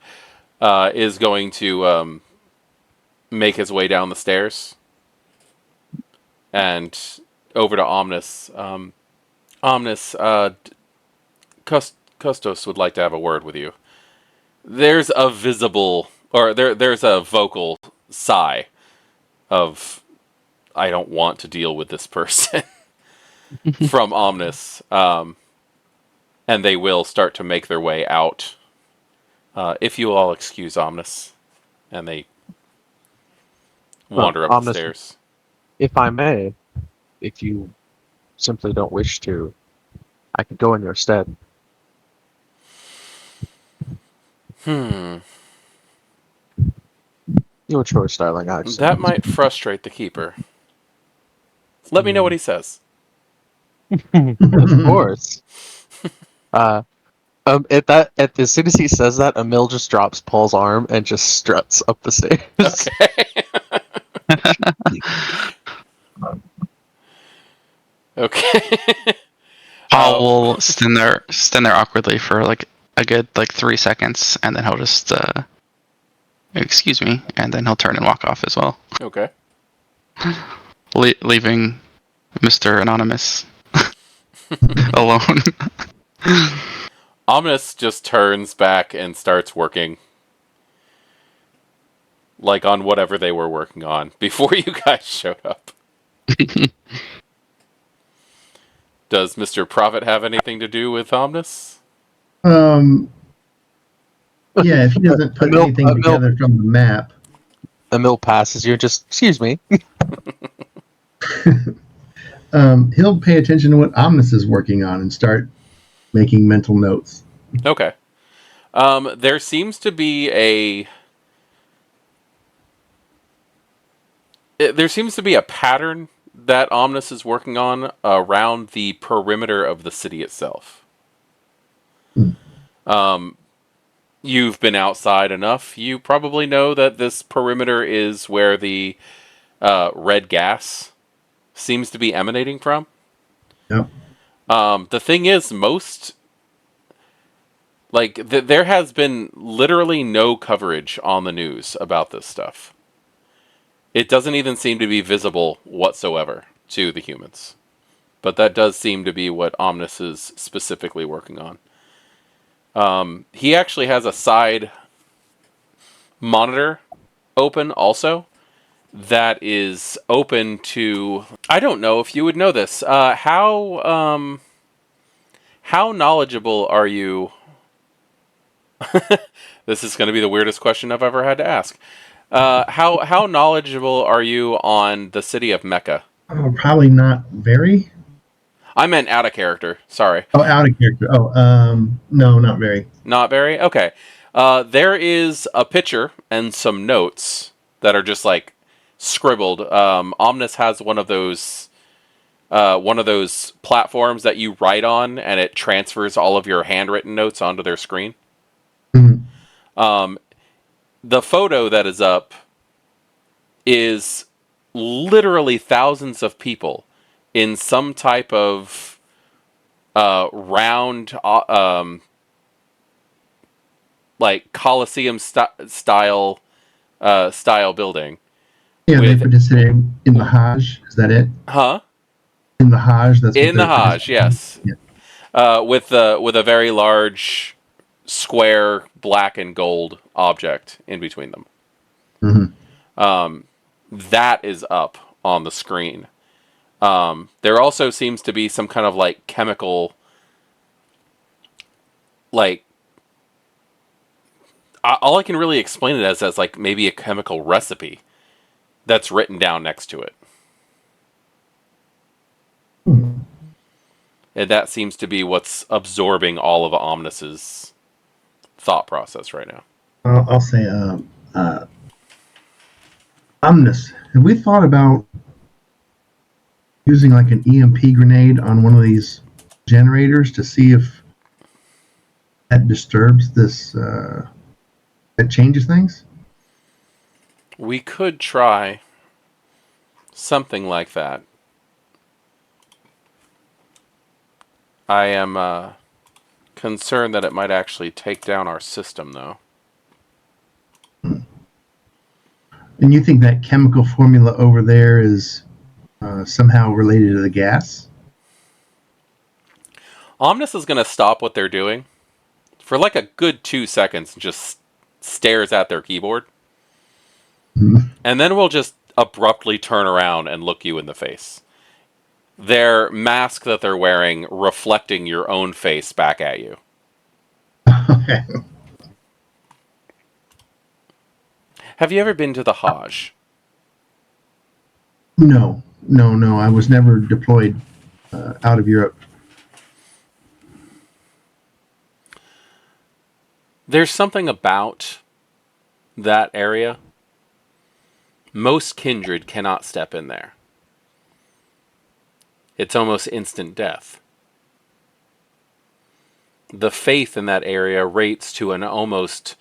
is going to make his way down the stairs and over to Omnis. Omnis, Custos would like to have a word with you. There's a visible, or there's a vocal sigh of, I don't want to deal with this person from Omnis. And they will start to make their way out. If you all excuse Omnis. And they wander up the Omnis, stairs. if I may, if you simply don't wish to, I could go in your stead. Your choice, darling. That might frustrate the keeper. Let me know what he says. Of course. As soon as he says that, Emil just drops Paul's arm and just struts up the stairs. Okay. Okay. Paul will stand there awkwardly for like a good 3 seconds, and then he'll just excuse me, and then he'll turn and walk off as well. Okay. Leaving Mr. Anonymous alone. Omnis just turns back and starts working. Like on whatever they were working on before you guys showed up. Does Mr. Prophet have anything to do with Omnis? Yeah, if he doesn't put anything together from the map. Emil passes you and just, excuse me. He'll pay attention to what Omnis is working on and start making mental notes. Okay. There seems to be a pattern that Omnis is working on around the perimeter of the city itself. You've been outside enough. You probably know that this perimeter is where the red gas seems to be emanating from. Yep. The thing is, there has been literally no coverage on the news about this stuff. It doesn't even seem to be visible whatsoever to the humans. But that does seem to be what Omnis is specifically working on. He actually has a side monitor open also that is open to... I don't know if you would know this. How knowledgeable are you... This is going to be the weirdest question I've ever had to ask. How knowledgeable are you on the city of Mecca? Oh, probably not very. I meant out of character. Sorry. Oh, out of character. Oh, no, not very. Not very? Okay. There is a picture and some notes that are just like scribbled. Omnis has one of those platforms that you write on, and it transfers all of your handwritten notes onto their screen. Mm-hmm. The photo that is up is literally thousands of people in some type of round, like Colosseum style building. Yeah, they participated in the Hajj. Is that it? Huh? In the Hajj. That's in the Hajj. Yes. Yeah. With a very large square black and gold object in between them. Mm-hmm. That is up on the screen. There also seems to be some kind of like chemical, like all I can really explain it as like maybe a chemical recipe that's written down next to it. Hmm. And that seems to be what's absorbing all of Omnis's thought process right now. I'll say, Omnis, have we thought about using like an EMP grenade on one of these generators to see if that disturbs this, that changes things? We could try something like that. I am concerned that it might actually take down our system, though. And you think that chemical formula over there is somehow related to the gas? Omnis is going to stop what they're doing for like a good 2 seconds and just stares at their keyboard. And then we'll just abruptly turn around and look you in the face. Their mask that they're wearing reflecting your own face back at you. Okay. Have you ever been to the Hajj? No. I was never deployed out of Europe. There's something about that area. Most Kindred cannot step in there. It's almost instant death. The faith in that area rates to an almost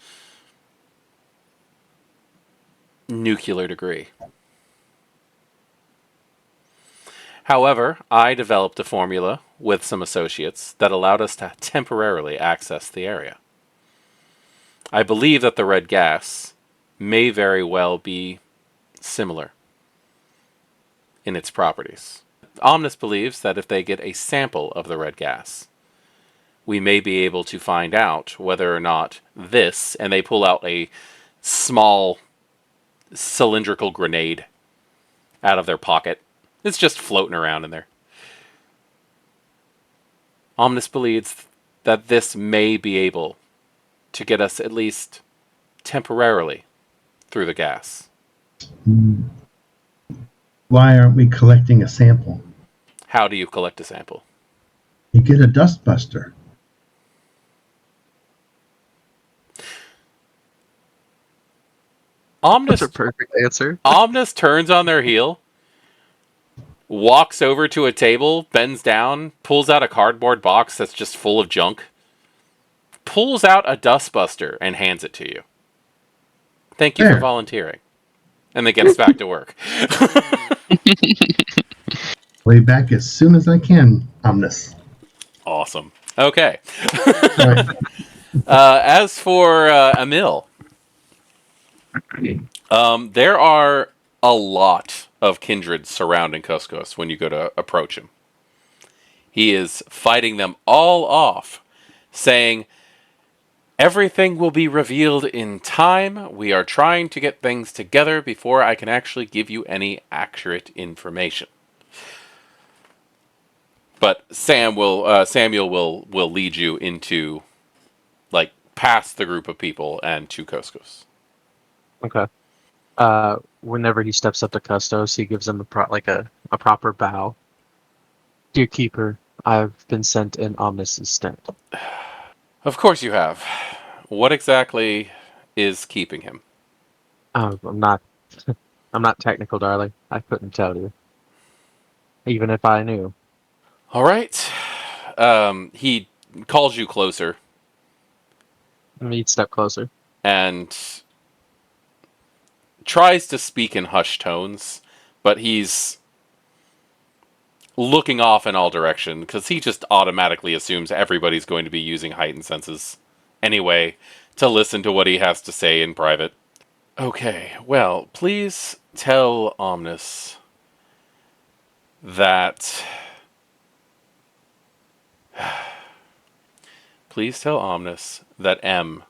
nuclear degree. However, I developed a formula with some associates that allowed us to temporarily access the area. I believe that the red gas may very well be similar in its properties. Omnis believes that if they get a sample of the red gas, we may be able to find out whether or not this, and they pull out a small cylindrical grenade out of their pocket. It's just floating around in there. Omnis believes that this may be able to get us at least temporarily through the gas. Why aren't we collecting a sample? How do you collect a sample? You get a dust buster. Omnis, That's a perfect answer. Omnis turns on their heel, walks over to a table, bends down, pulls out a cardboard box that's just full of junk, pulls out a dustbuster, and hands it to you. Thank you for There. volunteering. And then gets back to work. Way back as soon as I can, Omnis. Awesome. Okay. Right. As for Emil, there are a lot of kindred surrounding Kuskos when you go to approach him. He is fighting them all off, saying, "Everything will be revealed in time. We are trying to get things together before I can actually give you any accurate information." But Samuel will lead you into, like, past the group of people and to Kuskos. Okay. Whenever he steps up to Custos, he gives him a proper bow. Dear Keeper, I've been sent in Omnis's stead. Of course you have. What exactly is keeping him? I'm not I'm not technical, darling. I couldn't tell you. Even if I knew. All right. He calls you closer Let me step closer. and tries to speak in hushed tones, but he's looking off in all directions because he just automatically assumes everybody's going to be using heightened senses anyway to listen to what he has to say in private. Okay, well, please tell Omnis that... Please tell Omnis that M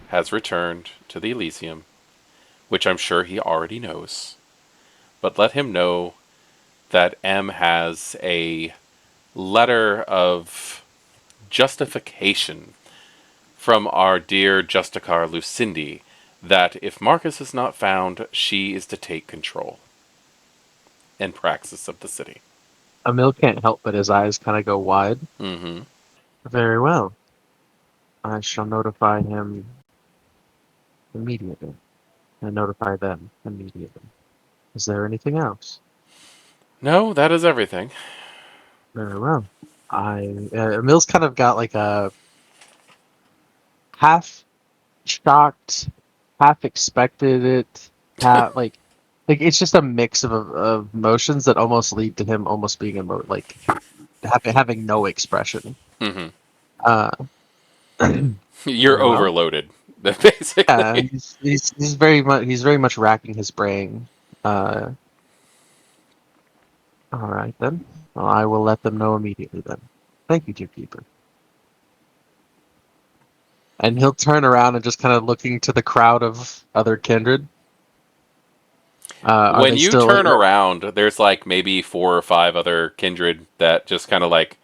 has returned to the Elysium, which I'm sure he already knows. But let him know that M has a letter of justification from our dear Justicar Lucindi that if Marcus is not found, she is to take control and praxis of the city. Emil can't help but his eyes kind of go wide. Mm-hmm. Very well. I shall notify him immediately. And notify them immediately. Is there anything else? No, that is everything. Very well. Emil's kind of got like a half shocked, half expected it, half like it's just a mix of emotions that almost lead to him almost being like having no expression. Mm-hmm. Uh, You're well, overloaded, basically. yeah, he's very much racking his brain. All right then. Well, I will let them know immediately then. Thank you, Keeper. And he'll turn around and just kind of looking to the crowd of other kindred. Are When they you still turn around, there's like maybe 4 or 5 other kindred that just kind of like,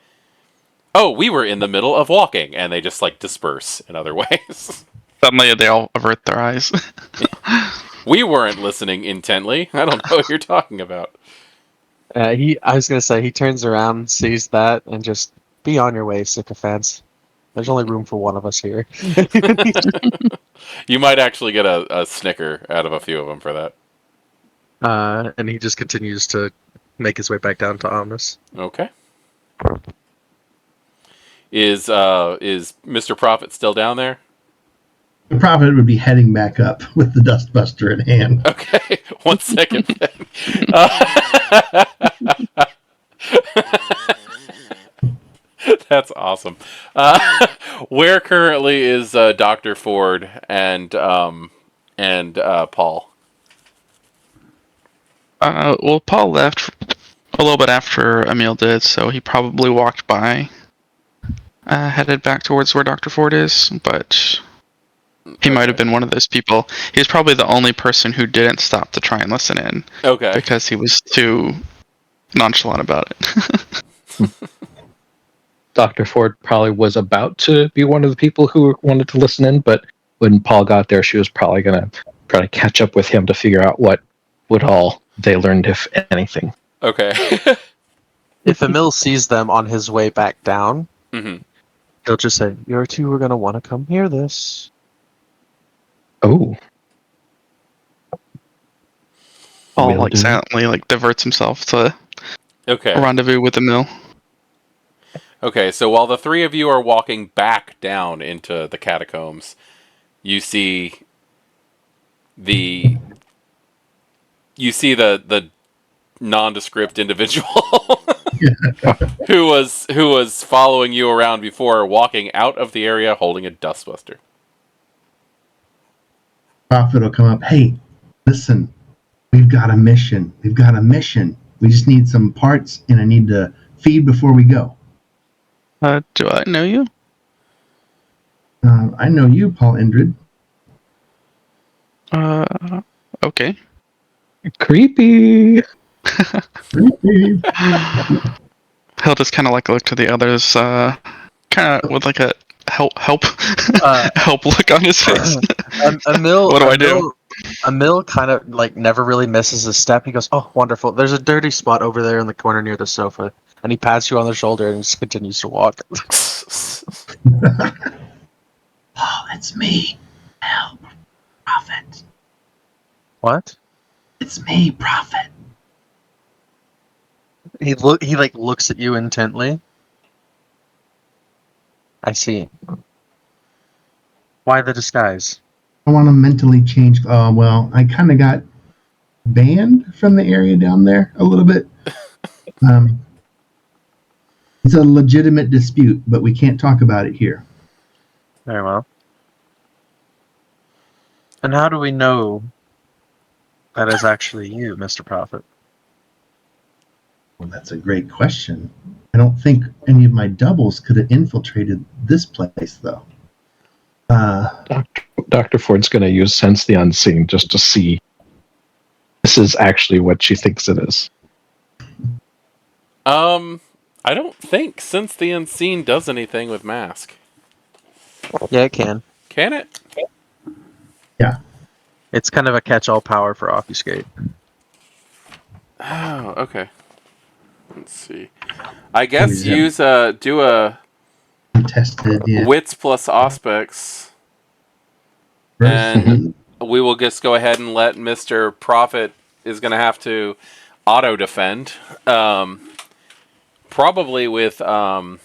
oh, we were in the middle of walking, and they just like disperse in other ways. Suddenly they all avert their eyes. We weren't listening intently. I don't know what you're talking about. I was gonna say he turns around, sees that, and just be on your way, sycophants. There's only room for one of us here. You might actually get a snicker out of a few of them for that. And he just continues to make his way back down to Omnis. Okay. Is Mr. Prophet still down there? The prophet would be heading back up with the dustbuster in hand. Okay, 1 second. That's awesome. Where currently is Dr. Ford and Paul? Well, Paul left a little bit after Emil did, so he probably walked by, headed back towards where Dr. Ford is, but he might have been one of those people. He was probably the only person who didn't stop to try and listen in, Okay. because he was too nonchalant about it. Dr. Ford probably was about to be one of the people who wanted to listen in, but when Paul got there, she was probably going to try to catch up with him to figure out what all they learned, if anything. Okay. If Emil sees them on his way back down, Mm-hmm. he'll just say, "You two are gonna want to come hear this." Oh. Paul Will like do. silently like diverts himself to Okay. a rendezvous with Emil. Okay, so while the 3 of you are walking back down into the catacombs, you see the nondescript individual who was following you around before, walking out of the area holding a dustbuster. Prophet will come up. Hey, listen, we've got a mission. We've got a mission. We just need some parts, and I need to feed before we go. Do I know you? I know you, Paul Indrid. Okay. Creepy. Creepy. He'll just kind of like look to the others, kind of with like a help help look on his face. Emil, What do I do? Emil kind of like never really misses a step. He goes, "Oh, wonderful! There's a dirty spot over there in the corner near the sofa." And he pats you on the shoulder and just continues to walk. Oh, it's me. Help, Prophet. What? It's me, Prophet. He like looks at you intently. I see. Why the disguise? I want to mentally change. Oh, well, I kind of got banned from the area down there a little bit. It's a legitimate dispute, but we can't talk about it here. Very well. And how do we know that is actually you, Mr. Prophet? Well, that's a great question. I don't think any of my doubles could have infiltrated this place, though. Dr. Ford's going to use Sense the Unseen just to see this is actually what she thinks it is. I don't think Sense the Unseen does anything with Mask. Yeah, it can. Can it? It's kind of a catch-all power for obfuscate. Oh, okay. Let's see. I guess use do a Tested, yeah. wits plus aspects, Versus, and we will just go ahead and let Mr. Prophet is going to have to auto defend. Probably with It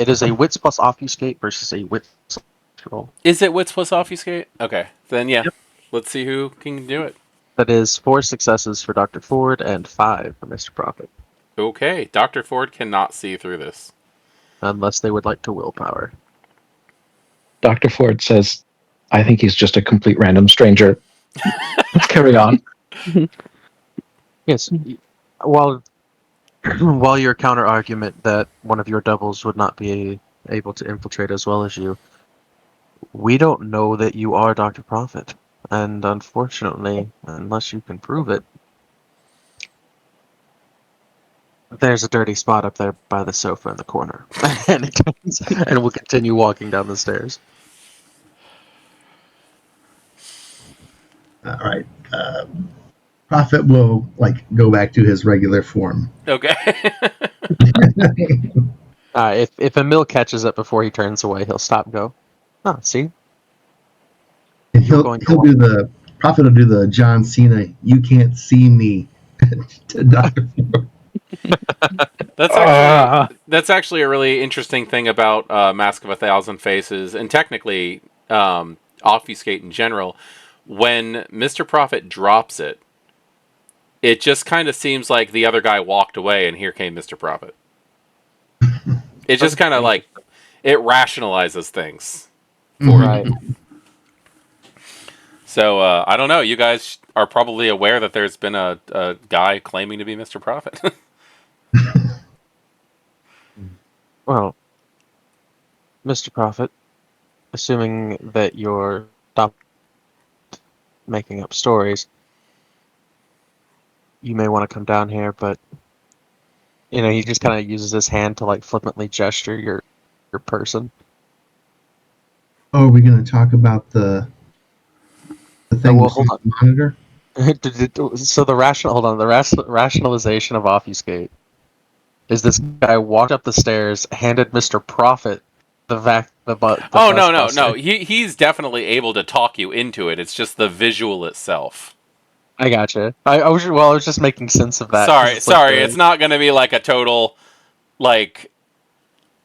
is a wits plus obfuscate versus a wits roll. is it wits plus obfuscate? Okay, then yeah. Yep. Let's see who can do it. That is 4 successes for Dr. Ford and 5 for Mr. Prophet, Okay, Dr. Ford cannot see through this. unless they would like to willpower. Dr. Ford says, I think he's just a complete random stranger. Let's carry on. Yes. While while your counter argument that one of your doubles would not be able to infiltrate as well as you, we don't know that you are Dr. Prophet. And unfortunately, unless you can prove it, there's a dirty spot up there by the sofa in the corner. and we'll continue walking down the stairs. all right. Prophet will go back to his regular form. Okay. If Emil catches it before he turns away, he'll stop and go, oh, see? And he'll going to do the Prophet will do the John Cena, you can't see me to Dr. Ford. That's actually a really interesting thing about Mask of a Thousand Faces, and technically Obfuscate in general. When Mr. Prophet drops it, it just kind of seems like the other guy walked away, and here came Mr. Prophet. It just kind of it rationalizes things for Right. So I don't know. You guys are probably aware that there's been a guy claiming to be Mr. Prophet. Well, Mr. Prophet, assuming that you're not making up stories, you may want to come down here, but he just kind of uses his hand to flippantly gesture your person. Oh, are we going to talk about the thing well, hold on. monitor? So the rationalization of obfuscate is this guy walked up the stairs, handed Mr. Prophet the oh no. He's definitely able to talk you into it. It's just the visual itself. I gotcha. I was just making sense of that. Sorry. It's not going to be like a total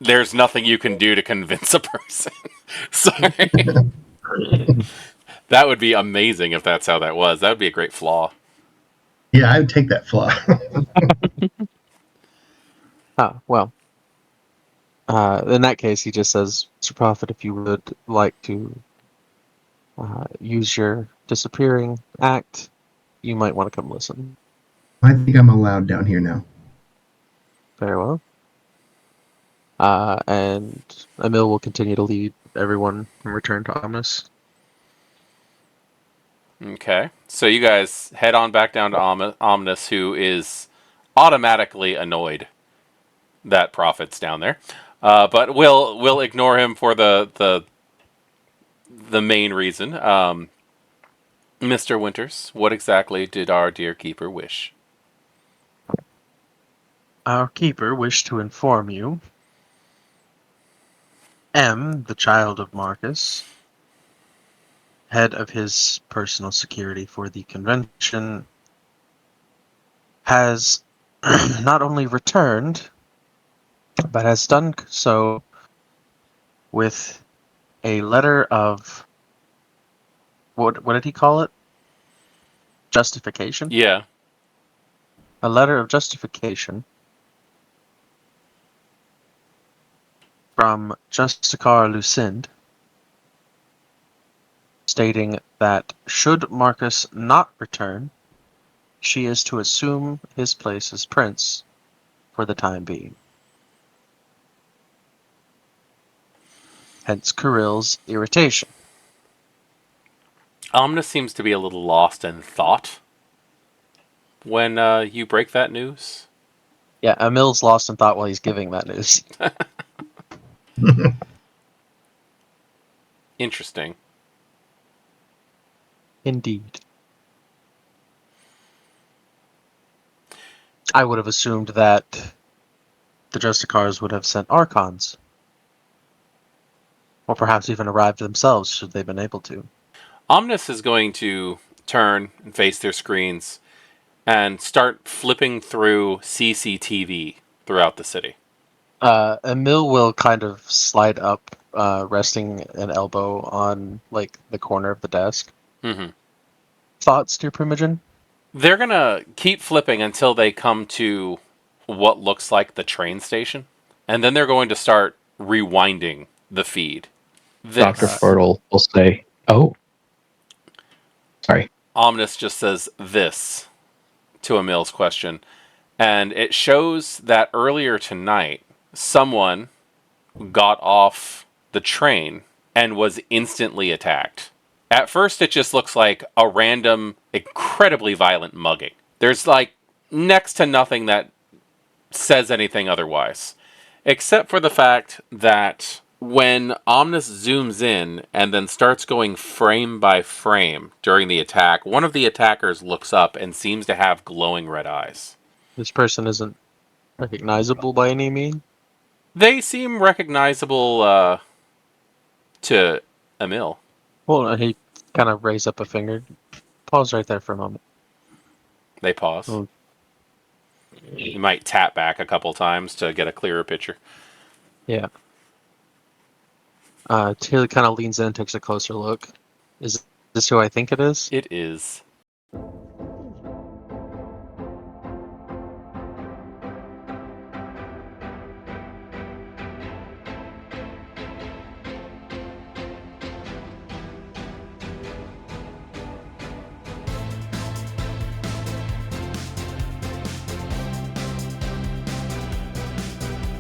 there's nothing you can do to convince a person. Sorry. That would be amazing if that's how that was. That would be a great flaw. Yeah, I would take that flaw. Well. In that case, he just says, Mr. Prophet, if you would like to use your disappearing act, you might want to come listen. I think I'm allowed down here now. Very well. And Emil will continue to lead everyone and return to Omnis. Okay. So you guys head on back down to Omnis, who is automatically annoyed that Prophet's down there. But we'll ignore him for the main reason. Mr. Winters, what exactly did our dear keeper wish? Our keeper wished to inform you, M, the child of Marcus, head of his personal security for the convention, has not only returned, but has done so with a letter of what did he call it? Justification? Yeah. A letter of justification from Justicar Lucind, stating that should Marcus not return, she is to assume his place as prince for the time being. Hence Kirill's irritation. Omnis seems to be a little lost in thought when you break that news. Yeah, Emil's lost in thought while he's giving that news. Interesting. Indeed. I would have assumed that the Justicars would have sent Archons. Or perhaps even arrived themselves, should they have been able to. Omnis is going to turn and face their screens and start flipping through CCTV throughout the city. Emil will kind of slide up, resting an elbow on like the corner of the desk. Mm-hmm. Thoughts, dear Primogen? They're going to keep flipping until they come to what looks like the train station. And then they're going to start rewinding the feed. Dr. This. Fertile will say, oh, sorry. Omnis just says this to Emil's question. And it shows that earlier tonight, someone got off the train and was instantly attacked. At first, it just looks like a random, incredibly violent mugging. There's like next to nothing that says anything otherwise. Except for the fact that when Omnis zooms in and then starts going frame by frame during the attack, one of the attackers looks up and seems to have glowing red eyes. This person isn't recognizable by any means. They seem recognizable to Emil. Well, he kind of raised up a finger. Pause right there for a moment. They pause. Oh. You might tap back a couple times to get a clearer picture. Yeah. Taylor kind of leans in and takes a closer look. Is this who I think it is? It is.